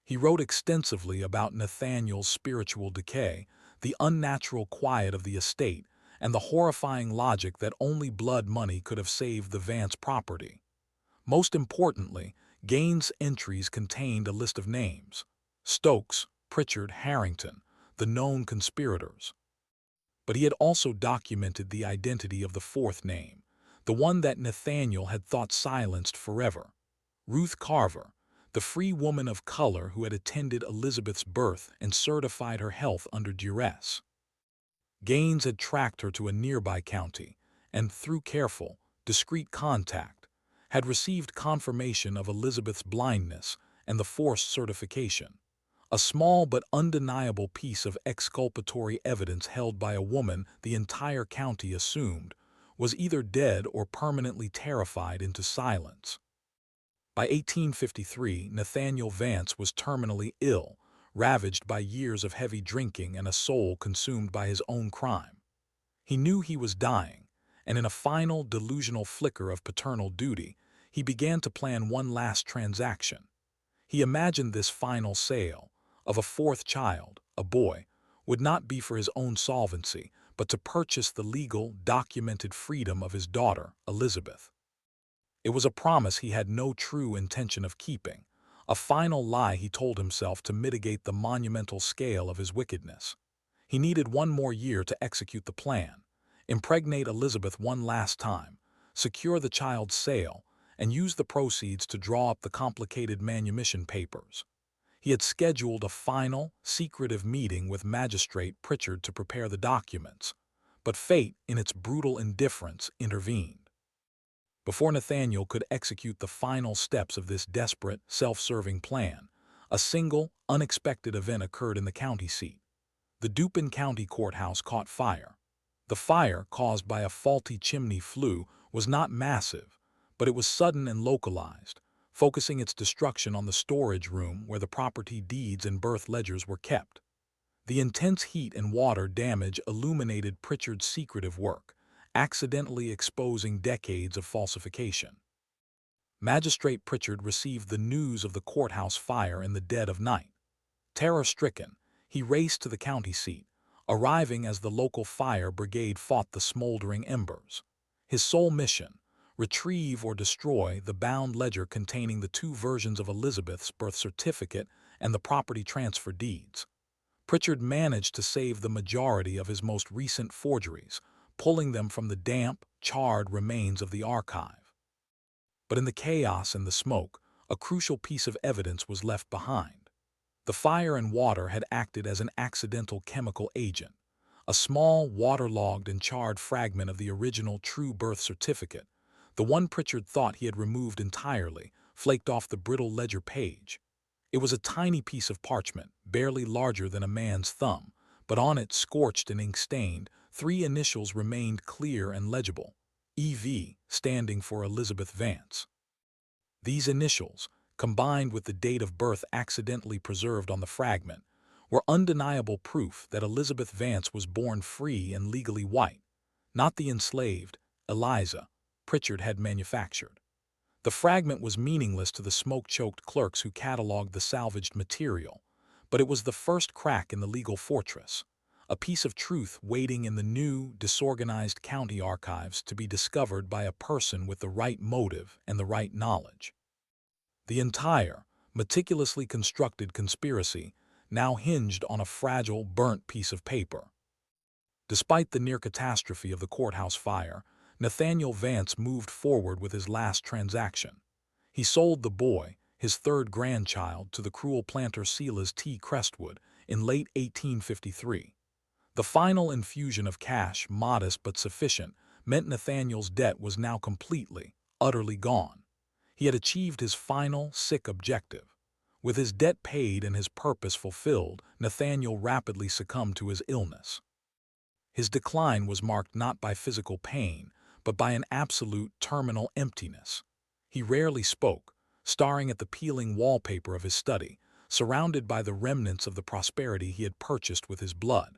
He wrote extensively about Nathaniel's spiritual decay, the unnatural quiet of the estate, and the horrifying logic that only blood money could have saved the Vance property. Most importantly, Gaines' entries contained a list of names: Stokes, Pritchard, Harrington, the known conspirators. But he had also documented the identity of the fourth name, the one that Nathaniel had thought silenced forever: Ruth Carver, the free woman of color who had attended Elizabeth's birth and certified her health under duress. Gaines had tracked her to a nearby county and, through careful, discreet contact, had received confirmation of Elizabeth's blindness and the forced certification, a small but undeniable piece of exculpatory evidence held by a woman the entire county assumed was either dead or permanently terrified into silence. By 1853, Nathaniel Vance was terminally ill, ravaged by years of heavy drinking and a soul consumed by his own crime. He knew he was dying, and in a final delusional flicker of paternal duty, he began to plan one last transaction. He imagined this final sale, of a fourth child, a boy, would not be for his own solvency, but to purchase the legal, documented freedom of his daughter, Elizabeth. It was a promise he had no true intention of keeping, a final lie he told himself to mitigate the monumental scale of his wickedness. He needed one more year to execute the plan, impregnate Elizabeth one last time, secure the child's sale, and use the proceeds to draw up the complicated manumission papers. He had scheduled a final, secretive meeting with Magistrate Pritchard to prepare the documents, but fate, in its brutal indifference, intervened. Before Nathaniel could execute the final steps of this desperate, self-serving plan, a single, unexpected event occurred in the county seat. The Dupin County Courthouse caught fire. The fire, caused by a faulty chimney flue, was not massive, but it was sudden and localized, focusing its destruction on the storage room where the property deeds and birth ledgers were kept. The intense heat and water damage illuminated Pritchard's secretive work, accidentally exposing decades of falsification. Magistrate Pritchard received the news of the courthouse fire in the dead of night. Terror-stricken, he raced to the county seat, arriving as the local fire brigade fought the smoldering embers. His sole mission: retrieve or destroy the bound ledger containing the two versions of Elizabeth's birth certificate and the property transfer deeds. Pritchard managed to save the majority of his most recent forgeries, pulling them from the damp, charred remains of the archive. But in the chaos and the smoke, a crucial piece of evidence was left behind. The fire and water had acted as an accidental chemical agent. A small, waterlogged and charred fragment of the original true birth certificate, the one Pritchard thought he had removed entirely, flaked off the brittle ledger page. It was a tiny piece of parchment, barely larger than a man's thumb, but on it, scorched and ink-stained, three initials remained clear and legible: E.V., standing for Elizabeth Vance. These initials, combined with the date of birth accidentally preserved on the fragment, were undeniable proof that Elizabeth Vance was born free and legally white, not the enslaved Eliza Pritchard had manufactured. The fragment was meaningless to the smoke-choked clerks who cataloged the salvaged material, but it was the first crack in the legal fortress, a piece of truth waiting in the new, disorganized county archives to be discovered by a person with the right motive and the right knowledge. The entire, meticulously constructed conspiracy now hinged on a fragile, burnt piece of paper. Despite the near catastrophe of the courthouse fire, Nathaniel Vance moved forward with his last transaction. He sold the boy, his third grandchild, to the cruel planter Silas T. Crestwood in late 1853. The final infusion of cash, modest but sufficient, meant Nathaniel's debt was now completely, utterly gone. He had achieved his final, sick objective. With his debt paid and his purpose fulfilled, Nathaniel rapidly succumbed to his illness. His decline was marked not by physical pain, but by an absolute, terminal emptiness. He rarely spoke, staring at the peeling wallpaper of his study, surrounded by the remnants of the prosperity he had purchased with his blood.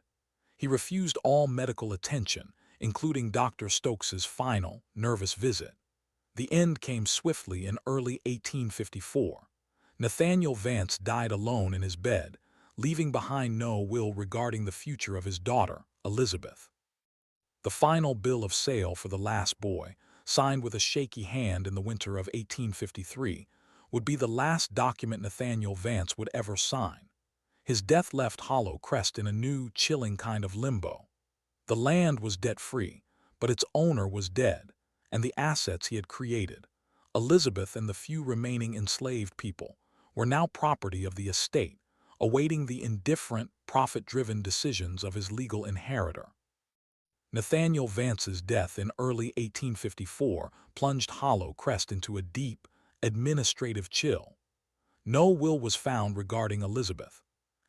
He refused all medical attention, including Dr. Stokes's final, nervous visit. The end came swiftly in early 1854. Nathaniel Vance died alone in his bed, leaving behind no will regarding the future of his daughter, Elizabeth. The final bill of sale for the last boy, signed with a shaky hand in the winter of 1853, would be the last document Nathaniel Vance would ever sign. His death left Hollow Crest in a new, chilling kind of limbo. The land was debt-free, but its owner was dead, and the assets he had created, Elizabeth and the few remaining enslaved people, were now property of the estate, awaiting the indifferent, profit-driven decisions of his legal inheritor. Nathaniel Vance's death in early 1854 plunged Hollow Crest into a deep, administrative chill. No will was found regarding Elizabeth.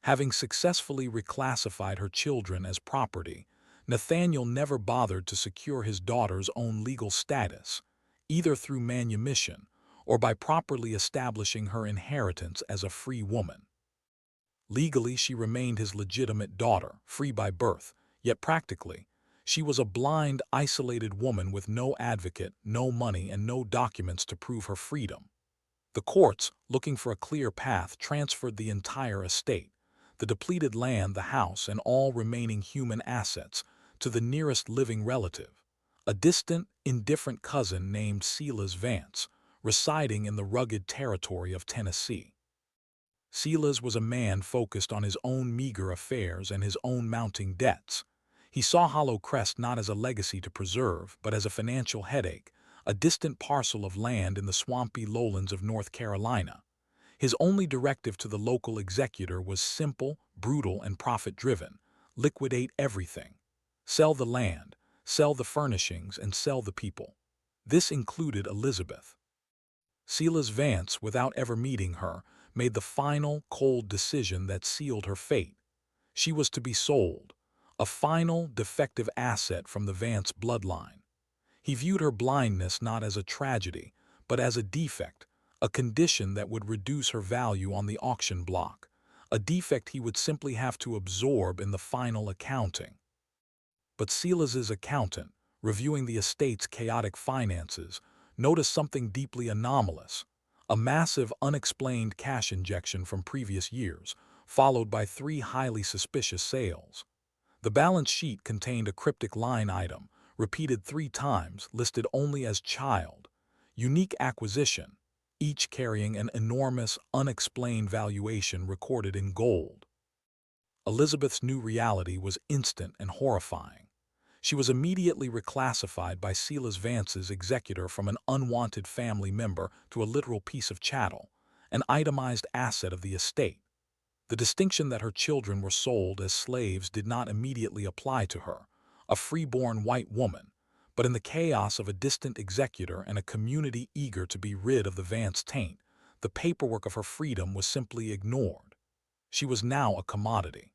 Having successfully reclassified her children as property, Nathaniel never bothered to secure his daughter's own legal status, either through manumission or by properly establishing her inheritance as a free woman. Legally, she remained his legitimate daughter, free by birth, yet practically, she was a blind, isolated woman with no advocate, no money, and no documents to prove her freedom. The courts, looking for a clear path, transferred the entire estate, the depleted land, the house, and all remaining human assets, to the nearest living relative, a distant, indifferent cousin named Silas Vance, residing in the rugged territory of Tennessee. Silas was a man focused on his own meager affairs and his own mounting debts. He saw Hollow Crest not as a legacy to preserve, but as a financial headache, a distant parcel of land in the swampy lowlands of North Carolina. His only directive to the local executor was simple, brutal, and profit-driven: liquidate everything. Sell the land, sell the furnishings, and sell the people. This included Elizabeth. Silas Vance, without ever meeting her, made the final, cold decision that sealed her fate. She was to be sold, a final, defective asset from the Vance bloodline. He viewed her blindness not as a tragedy, but as a defect, a condition that would reduce her value on the auction block, a defect he would simply have to absorb in the final accounting. But Silas's accountant, reviewing the estate's chaotic finances, noticed something deeply anomalous: a massive, unexplained cash injection from previous years, followed by 3 highly suspicious sales. The balance sheet contained a cryptic line item, repeated 3 times, listed only as child, unique acquisition, each carrying an enormous, unexplained valuation recorded in gold. Elizabeth's new reality was instant and horrifying. She was immediately reclassified by Silas Vance's executor from an unwanted family member to a literal piece of chattel, an itemized asset of the estate. The distinction that her children were sold as slaves did not immediately apply to her, a freeborn white woman, but in the chaos of a distant executor and a community eager to be rid of the Vance taint, the paperwork of her freedom was simply ignored. She was now a commodity.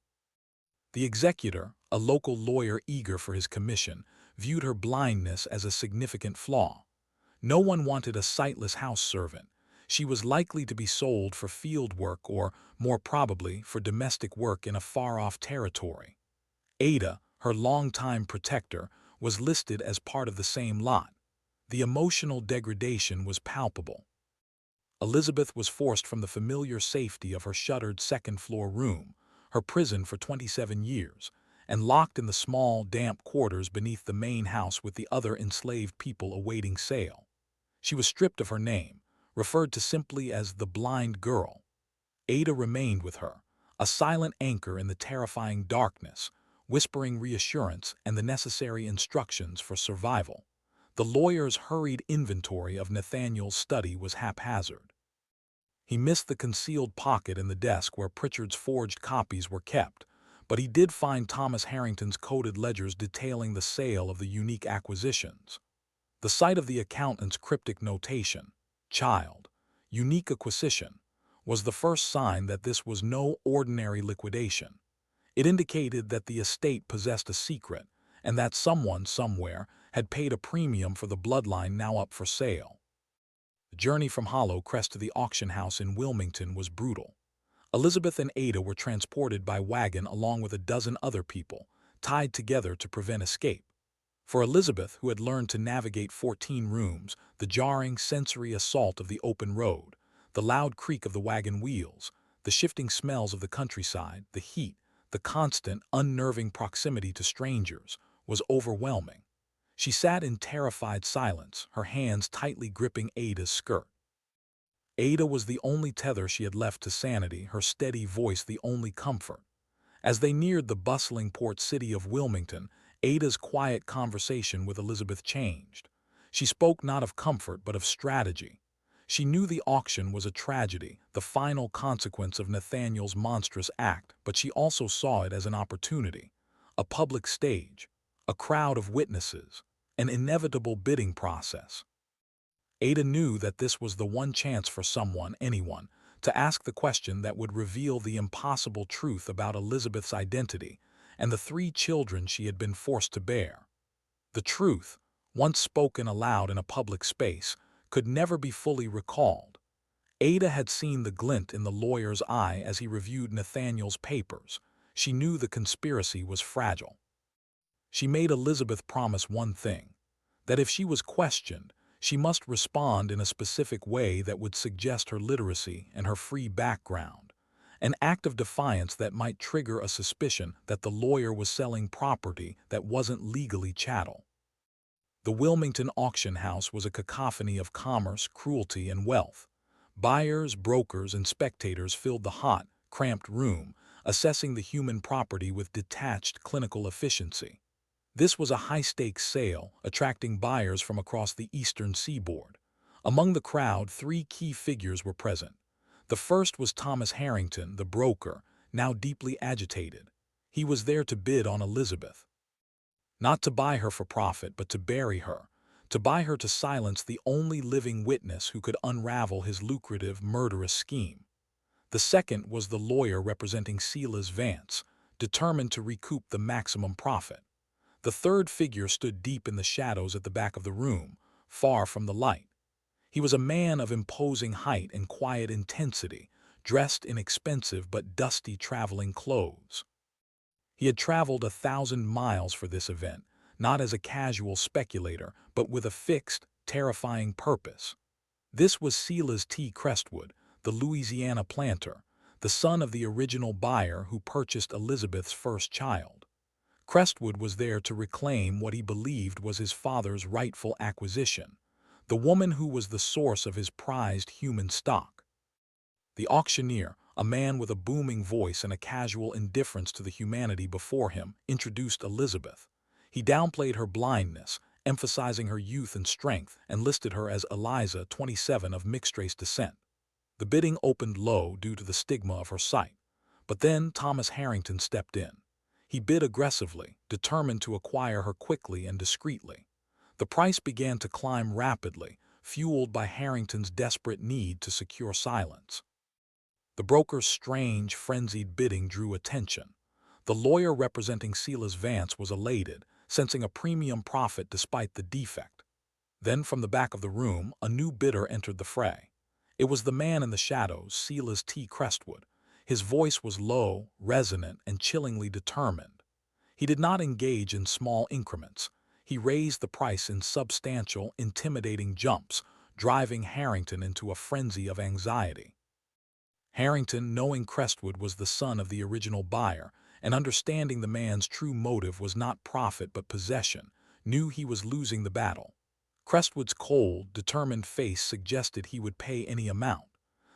The executor, a local lawyer eager for his commission, viewed her blindness as a significant flaw. No one wanted a sightless house servant. She was likely to be sold for field work or, more probably, for domestic work in a far-off territory. Ada, her longtime protector, was listed as part of the same lot. The emotional degradation was palpable. Elizabeth was forced from the familiar safety of her shuttered second-floor room, her prison for 27 years, and locked in the small, damp quarters beneath the main house with the other enslaved people awaiting sale. She was stripped of her name, referred to simply as the blind girl. Ada remained with her, a silent anchor in the terrifying darkness, whispering reassurance and the necessary instructions for survival. The lawyer's hurried inventory of Nathaniel's study was haphazard. He missed the concealed pocket in the desk where Pritchard's forged copies were kept, but he did find Thomas Harrington's coded ledgers detailing the sale of the unique acquisitions. The sight of the accountant's cryptic notation, child, unique acquisition, was the first sign that this was no ordinary liquidation. It indicated that the estate possessed a secret, and that someone, somewhere, had paid a premium for the bloodline now up for sale. The journey from Hollow Crest to the auction house in Wilmington was brutal. Elizabeth and Ada were transported by wagon along with a dozen other people, tied together to prevent escape. For Elizabeth, who had learned to navigate 14 rooms, the jarring sensory assault of the open road, the loud creak of the wagon wheels, the shifting smells of the countryside, the heat, the constant, unnerving proximity to strangers, was overwhelming. She sat in terrified silence, her hands tightly gripping Ada's skirt. Ada was the only tether she had left to sanity, her steady voice the only comfort. As they neared the bustling port city of Wilmington, Ada's quiet conversation with Elizabeth changed. She spoke not of comfort but of strategy. She knew the auction was a tragedy, the final consequence of Nathaniel's monstrous act, but she also saw it as an opportunity, a public stage, a crowd of witnesses, an inevitable bidding process. Ada knew that this was the one chance for someone, anyone, to ask the question that would reveal the impossible truth about Elizabeth's identity and the 3 children she had been forced to bear. The truth, once spoken aloud in a public space, could never be fully recalled. Ada had seen the glint in the lawyer's eye as he reviewed Nathaniel's papers. She knew the conspiracy was fragile. She made Elizabeth promise one thing, that if she was questioned, she must respond in a specific way that would suggest her literacy and her free background, an act of defiance that might trigger a suspicion that the lawyer was selling property that wasn't legally chattel. The Wilmington auction house was a cacophony of commerce, cruelty, and wealth. Buyers, brokers, and spectators filled the hot, cramped room, assessing the human property with detached clinical efficiency. This was a high-stakes sale, attracting buyers from across the eastern seaboard. Among the crowd, three key figures were present. The first was Thomas Harrington, the broker, now deeply agitated. He was there to bid on Elizabeth. Not to buy her for profit, but to bury her. To buy her to silence the only living witness who could unravel his lucrative, murderous scheme. The second was the lawyer representing Silas Vance, determined to recoup the maximum profit. The third figure stood deep in the shadows at the back of the room, far from the light. He was a man of imposing height and quiet intensity, dressed in expensive but dusty traveling clothes. He had traveled 1,000 miles for this event, not as a casual speculator, but with a fixed, terrifying purpose. This was Silas T. Crestwood, the Louisiana planter, the son of the original buyer who purchased Elizabeth's first child. Crestwood was there to reclaim what he believed was his father's rightful acquisition, the woman who was the source of his prized human stock. The auctioneer, a man with a booming voice and a casual indifference to the humanity before him, introduced Elizabeth. He downplayed her blindness, emphasizing her youth and strength, and listed her as Eliza, 27, of mixed-race descent. The bidding opened low due to the stigma of her sight. But then Thomas Harrington stepped in. He bid aggressively, determined to acquire her quickly and discreetly. The price began to climb rapidly, fueled by Harrington's desperate need to secure silence. The broker's strange, frenzied bidding drew attention. The lawyer representing Silas Vance was elated, sensing a premium profit despite the defect. Then from the back of the room, a new bidder entered the fray. It was the man in the shadows, Silas T. Crestwood. His voice was low, resonant, and chillingly determined. He did not engage in small increments. He raised the price in substantial, intimidating jumps, driving Harrington into a frenzy of anxiety. Harrington, knowing Crestwood was the son of the original buyer, and understanding the man's true motive was not profit but possession, knew he was losing the battle. Crestwood's cold, determined face suggested he would pay any amount.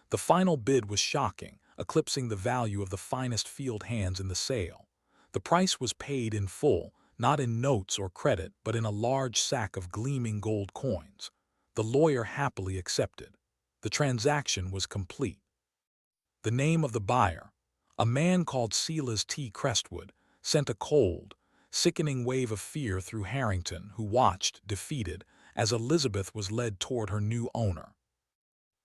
The final bid was shocking, eclipsing the value of the finest field hands in the sale. The price was paid in full, not in notes or credit, but in a large sack of gleaming gold coins. The lawyer happily accepted. The transaction was complete. The name of the buyer, a man called Silas T. Crestwood, sent a cold, sickening wave of fear through Harrington, who watched, defeated, as Elizabeth was led toward her new owner.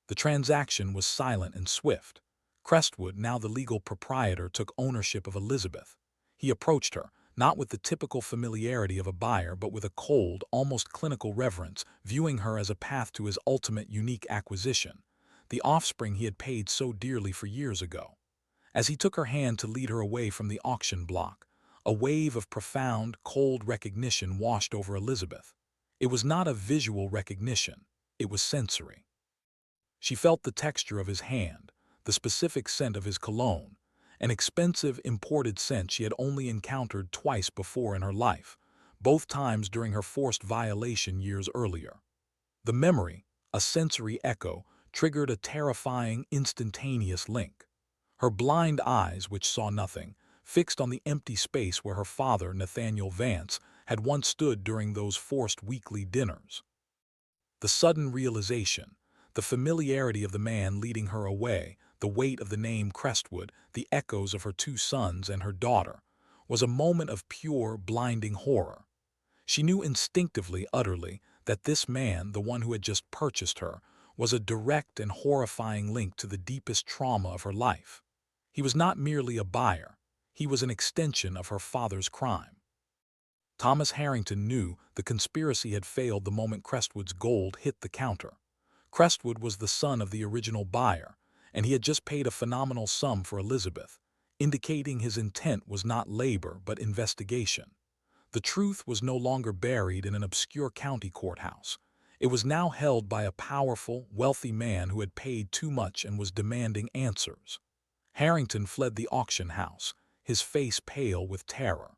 The transaction was silent and swift. Crestwood, now the legal proprietor, took ownership of Elizabeth. He approached her, not with the typical familiarity of a buyer, but with a cold, almost clinical reverence, viewing her as a path to his ultimate unique acquisition, the offspring he had paid so dearly for years ago. As he took her hand to lead her away from the auction block, a wave of profound, cold recognition washed over Elizabeth. It was not a visual recognition, it was sensory. She felt the texture of his hand, the specific scent of his cologne, an expensive imported scent she had only encountered twice before in her life, both times during her forced violation years earlier. The memory, a sensory echo, triggered a terrifying, instantaneous link. Her blind eyes, which saw nothing, fixed on the empty space where her father, Nathaniel Vance, had once stood during those forced weekly dinners. The sudden realization, the familiarity of the man leading her away, the weight of the name Crestwood, the echoes of her two sons and her daughter, was a moment of pure, blinding horror. She knew instinctively, utterly, that this man, the one who had just purchased her, was a direct and horrifying link to the deepest trauma of her life. He was not merely a buyer, he was an extension of her father's crime. Thomas Harrington knew the conspiracy had failed the moment Crestwood's gold hit the counter. Crestwood was the son of the original buyer, and he had just paid a phenomenal sum for Elizabeth, indicating his intent was not labor but investigation. The truth was no longer buried in an obscure county courthouse. It was now held by a powerful, wealthy man who had paid too much and was demanding answers. Harrington fled the auction house, his face pale with terror.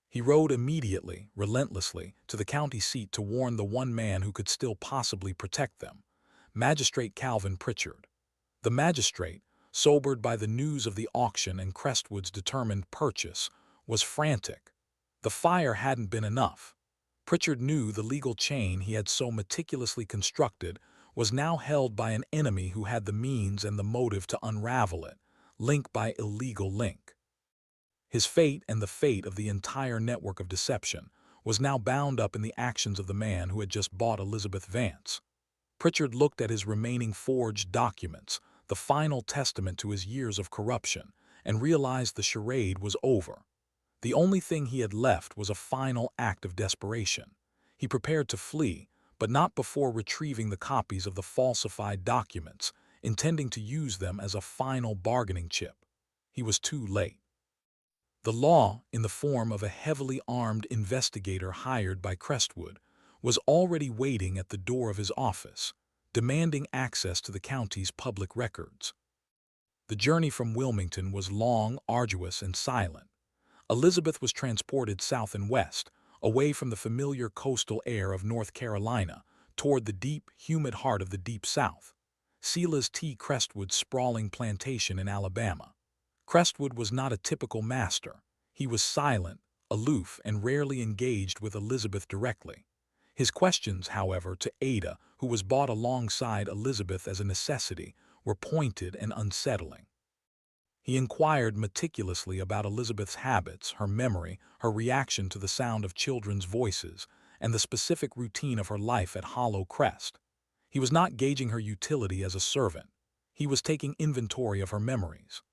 He rode immediately, relentlessly, to the county seat to warn the one man who could still possibly protect them, Magistrate Calvin Pritchard. The magistrate, sobered by the news of the auction and Crestwood's determined purchase, was frantic. The fire hadn't been enough. Pritchard knew the legal chain he had so meticulously constructed was now held by an enemy who had the means and the motive to unravel it, link by illegal link. His fate and the fate of the entire network of deception was now bound up in the actions of the man who had just bought Elizabeth Vance. Pritchard looked at his remaining forged documents, the final testament to his years of corruption, and realized the charade was over. The only thing he had left was a final act of desperation. He prepared to flee, but not before retrieving the copies of the falsified documents, intending to use them as a final bargaining chip. He was too late. The law, in the form of a heavily armed investigator hired by Crestwood, was already waiting at the door of his office, demanding access to the county's public records. The journey from Wilmington was long, arduous, and silent. Elizabeth was transported south and west, away from the familiar coastal air of North Carolina, toward the deep, humid heart of the Deep South, Silas T. Crestwood's sprawling plantation in Alabama. Crestwood was not a typical master. He was silent, aloof, and rarely engaged with Elizabeth directly. His questions, however, to Ada, who was bought alongside Elizabeth as a necessity, were pointed and unsettling. He inquired meticulously about Elizabeth's habits, her memory, her reaction to the sound of children's voices, and the specific routine of her life at Hollow Crest. He was not gauging her utility as a servant. He was taking inventory of her memories.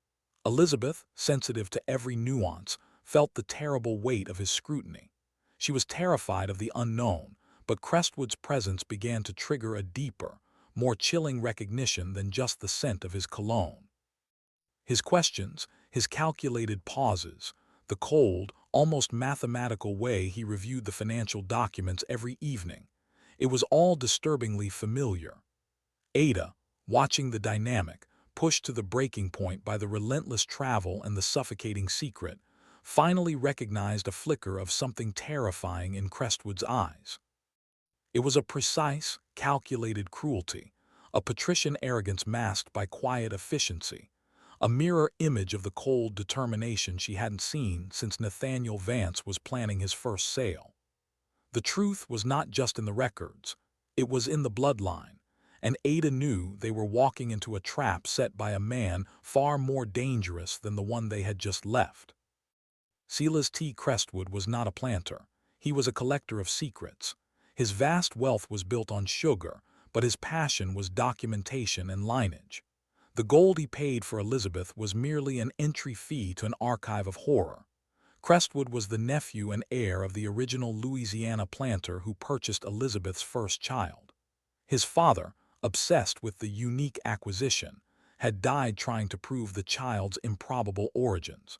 Elizabeth, sensitive to every nuance, felt the terrible weight of his scrutiny. She was terrified of the unknown, but Crestwood's presence began to trigger a deeper, more chilling recognition than just the scent of his cologne. His questions, his calculated pauses, the cold, almost mathematical way he reviewed the financial documents every evening, it was all disturbingly familiar. Ada, watching the dynamic, pushed to the breaking point by the relentless travel and the suffocating secret, finally recognized a flicker of something terrifying in Crestwood's eyes. It was a precise, calculated cruelty, a patrician arrogance masked by quiet efficiency, a mirror image of the cold determination she hadn't seen since Nathaniel Vance was planning his first sale. The truth was not just in the records, it was in the bloodline, and Ada knew they were walking into a trap set by a man far more dangerous than the one they had just left. Silas T. Crestwood was not a planter. He was a collector of secrets. His vast wealth was built on sugar, but his passion was documentation and lineage. The gold he paid for Elizabeth was merely an entry fee to an archive of horror. Crestwood was the nephew and heir of the original Louisiana planter who purchased Elizabeth's first child. His father, obsessed with the unique acquisition, had died trying to prove the child's improbable origins.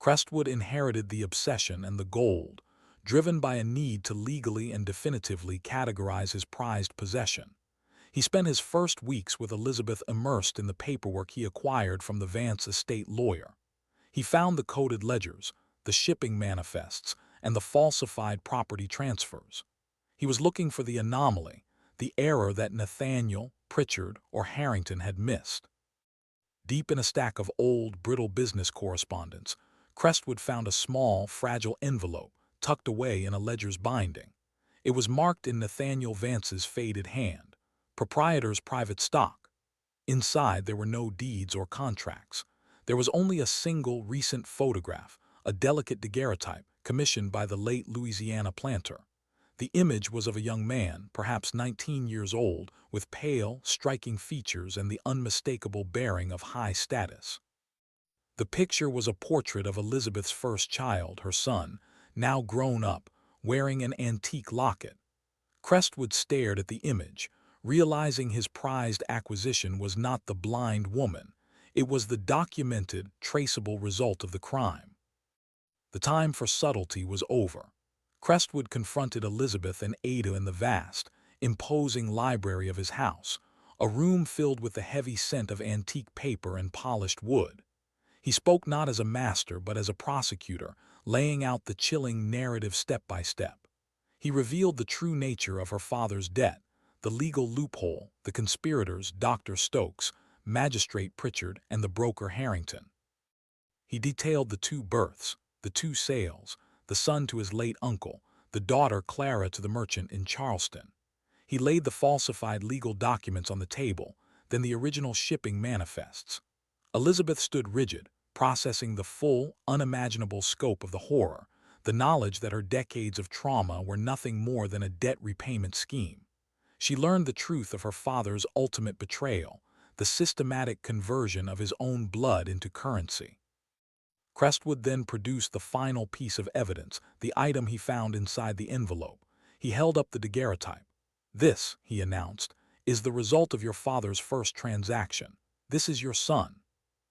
Crestwood inherited the obsession and the gold, driven by a need to legally and definitively categorize his prized possession. He spent his first weeks with Elizabeth immersed in the paperwork he acquired from the Vance estate lawyer. He found the coded ledgers, the shipping manifests, and the falsified property transfers. He was looking for the anomaly, the error that Nathaniel, Pritchard, or Harrington had missed. Deep in a stack of old, brittle business correspondence, Crestwood found a small, fragile envelope tucked away in a ledger's binding. It was marked in Nathaniel Vance's faded hand, proprietor's private stock. Inside there were no deeds or contracts. There was only a single recent photograph, a delicate daguerreotype commissioned by the late Louisiana planter. The image was of a young man, perhaps 19 years old, with pale, striking features and the unmistakable bearing of high status. The picture was a portrait of Elizabeth's first child, her son, now grown up, wearing an antique locket. Crestwood stared at the image, realizing his prized acquisition was not the blind woman. It was the documented, traceable result of the crime. The time for subtlety was over. Crestwood confronted Elizabeth and Ada in the vast, imposing library of his house, a room filled with the heavy scent of antique paper and polished wood. He spoke not as a master but as a prosecutor, laying out the chilling narrative step by step. He revealed the true nature of her father's debt, the legal loophole, the conspirators Dr. Stokes, Magistrate Pritchard, and the broker Harrington. He detailed the two births, the two sales, the son to his late uncle, the daughter Clara to the merchant in Charleston. He laid the falsified legal documents on the table, then the original shipping manifests. Elizabeth stood rigid, processing the full, unimaginable scope of the horror, the knowledge that her decades of trauma were nothing more than a debt repayment scheme. She learned the truth of her father's ultimate betrayal, the systematic conversion of his own blood into currency. Crestwood then produced the final piece of evidence, the item he found inside the envelope. He held up the daguerreotype. "This," he announced, "is the result of your father's first transaction. This is your son."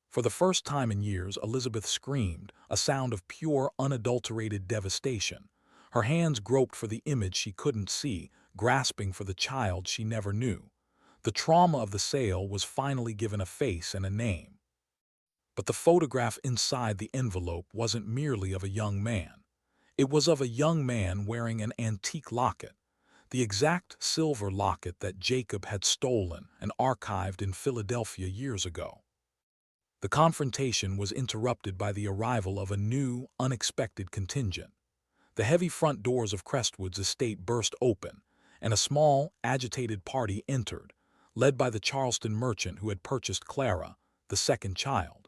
For the first time in years, Elizabeth screamed, a sound of pure, unadulterated devastation. Her hands groped for the image she couldn't see, grasping for the child she never knew. The trauma of the sale was finally given a face and a name. But the photograph inside the envelope wasn't merely of a young man. It was of a young man wearing an antique locket, the exact silver locket that Jacob had stolen and archived in Philadelphia years ago. The confrontation was interrupted by the arrival of a new, unexpected contingent. The heavy front doors of Crestwood's estate burst open, and a small, agitated party entered, led by the Charleston merchant who had purchased Clara, the second child.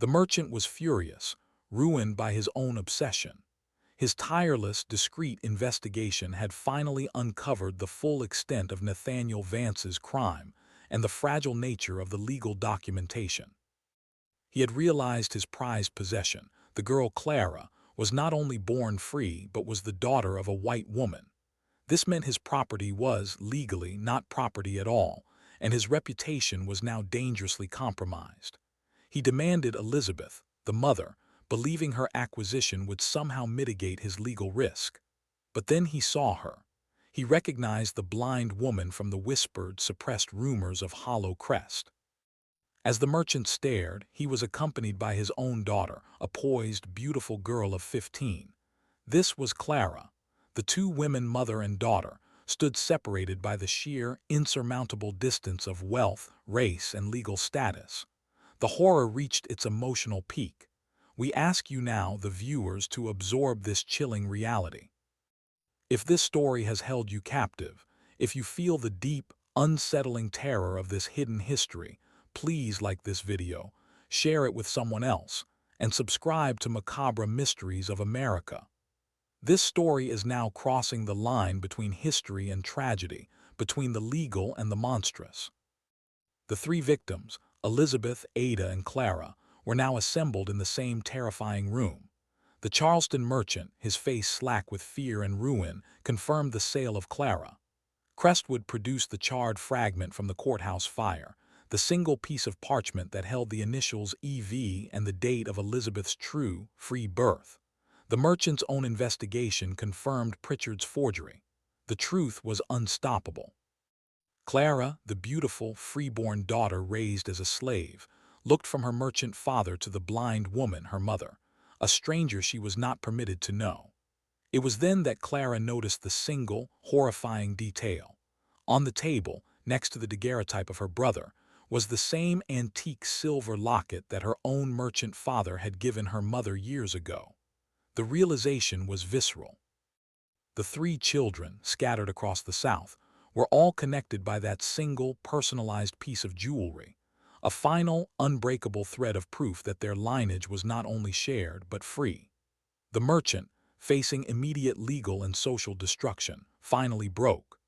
The merchant was furious, ruined by his own obsession. His tireless, discreet investigation had finally uncovered the full extent of Nathaniel Vance's crime and the fragile nature of the legal documentation. He had realized his prized possession, the girl Clara, was not only born free but was the daughter of a white woman. This meant his property was, legally, not property at all, and his reputation was now dangerously compromised. He demanded Elizabeth, the mother, believing her acquisition would somehow mitigate his legal risk. But then he saw her. He recognized the blind woman from the whispered, suppressed rumors of Hollow Crest. As the merchant stared, he was accompanied by his own daughter, a poised, beautiful girl of 15. This was Clara. The two women, mother and daughter, stood separated by the sheer, insurmountable distance of wealth, race, and legal status. The horror reached its emotional peak. We ask you now, the viewers, to absorb this chilling reality. If this story has held you captive, if you feel the deep, unsettling terror of this hidden history, please like this video, share it with someone else, and subscribe to Macabre Mysteries of America. This story is now crossing the line between history and tragedy, between the legal and the monstrous. The three victims, Elizabeth, Ada, and Clara, were now assembled in the same terrifying room. The Charleston merchant, his face slack with fear and ruin, confirmed the sale of Clara. Crestwood produced the charred fragment from the courthouse fire, the single piece of parchment that held the initials EV and the date of Elizabeth's true, free birth. The merchant's own investigation confirmed Pritchard's forgery. The truth was unstoppable. Clara, the beautiful, freeborn daughter raised as a slave, looked from her merchant father to the blind woman, her mother, a stranger she was not permitted to know. It was then that Clara noticed the single, horrifying detail. On the table, next to the daguerreotype of her brother, was the same antique silver locket that her own merchant father had given her mother years ago. The realization was visceral. The three children, scattered across the South, were all connected by that single, personalized piece of jewelry, a final, unbreakable thread of proof that their lineage was not only shared but free. The merchant, facing immediate legal and social destruction, finally broke.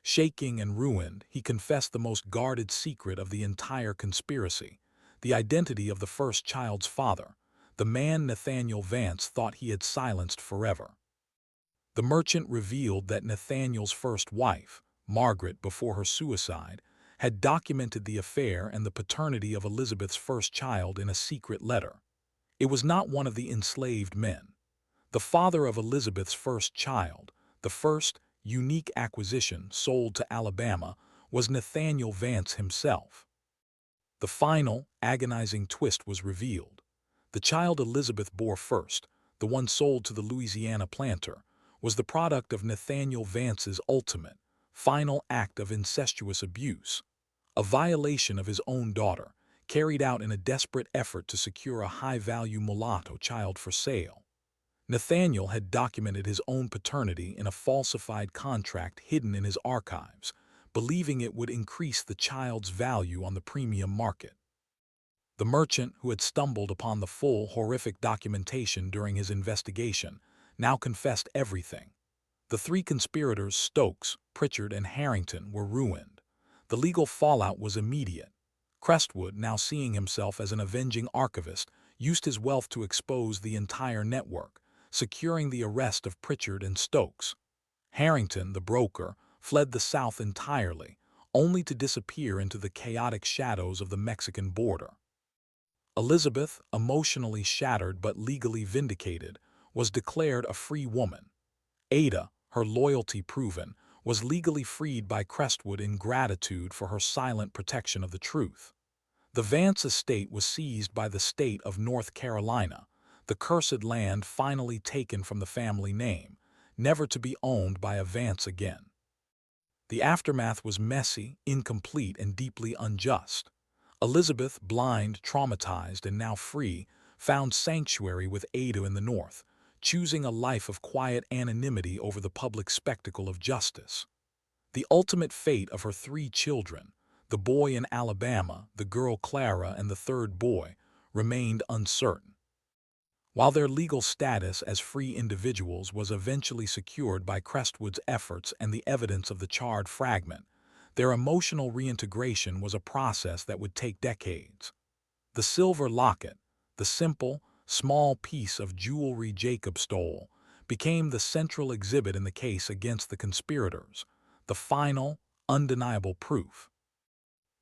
Shaking and ruined, he confessed the most guarded secret of the entire conspiracy, the identity of the first child's father, the man Nathaniel Vance thought he had silenced forever. The merchant revealed that Nathaniel's first wife, Margaret, before her suicide, had documented the affair and the paternity of Elizabeth's first child in a secret letter. It was not one of the enslaved men. The father of Elizabeth's first child, the first unique acquisition sold to Alabama, was Nathaniel Vance himself. The final, agonizing twist was revealed. The child Elizabeth bore first, the one sold to the Louisiana planter, was the product of Nathaniel Vance's ultimate, final act of incestuous abuse, a violation of his own daughter, carried out in a desperate effort to secure a high-value mulatto child for sale. Nathaniel had documented his own paternity in a falsified contract hidden in his archives, believing it would increase the child's value on the premium market. The merchant, who had stumbled upon the full, horrific documentation during his investigation, now confessed everything. The three conspirators, Stokes, Pritchard, and Harrington, were ruined. The legal fallout was immediate. Crestwood, now seeing himself as an avenging archivist, used his wealth to expose the entire network, securing the arrest of Pritchard and Stokes. Harrington, the broker, fled the South entirely, only to disappear into the chaotic shadows of the Mexican border. Elizabeth, emotionally shattered but legally vindicated, was declared a free woman. Ada, her loyalty proven, was legally freed by Crestwood in gratitude for her silent protection of the truth. The Vance estate was seized by the state of North Carolina, the cursed land finally taken from the family name, never to be owned by a Vance again. The aftermath was messy, incomplete, and deeply unjust. Elizabeth, blind, traumatized, and now free, found sanctuary with Ada in the North, choosing a life of quiet anonymity over the public spectacle of justice. The ultimate fate of her three children, the boy in Alabama, the girl Clara, and the third boy, remained uncertain. While their legal status as free individuals was eventually secured by Crestwood's efforts and the evidence of the charred fragment, their emotional reintegration was a process that would take decades. The silver locket, the simple, small piece of jewelry Jacob stole, became the central exhibit in the case against the conspirators, the final, undeniable proof.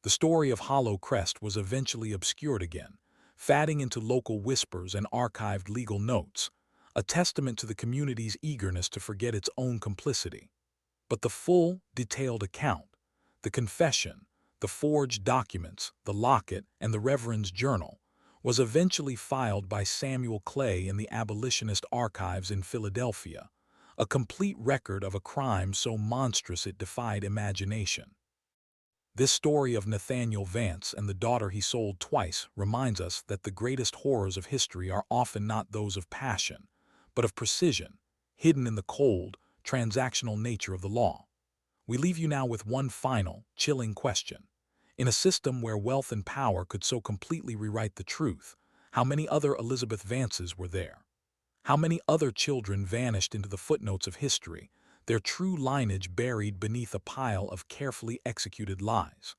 The story of Hollow Crest was eventually obscured again, fading into local whispers and archived legal notes, a testament to the community's eagerness to forget its own complicity. But the full, detailed account, the confession, the forged documents, the locket, and the Reverend's journal, was eventually filed by Samuel Clay in the Abolitionist Archives in Philadelphia, a complete record of a crime so monstrous it defied imagination. This story of Nathaniel Vance and the daughter he sold twice reminds us that the greatest horrors of history are often not those of passion, but of precision, hidden in the cold, transactional nature of the law. We leave you now with one final, chilling question. In a system where wealth and power could so completely rewrite the truth, how many other Elizabeth Vances were there? How many other children vanished into the footnotes of history, their true lineage buried beneath a pile of carefully executed lies?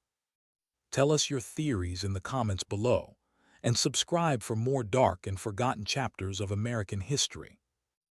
Tell us your theories in the comments below, and subscribe for more dark and forgotten chapters of American history.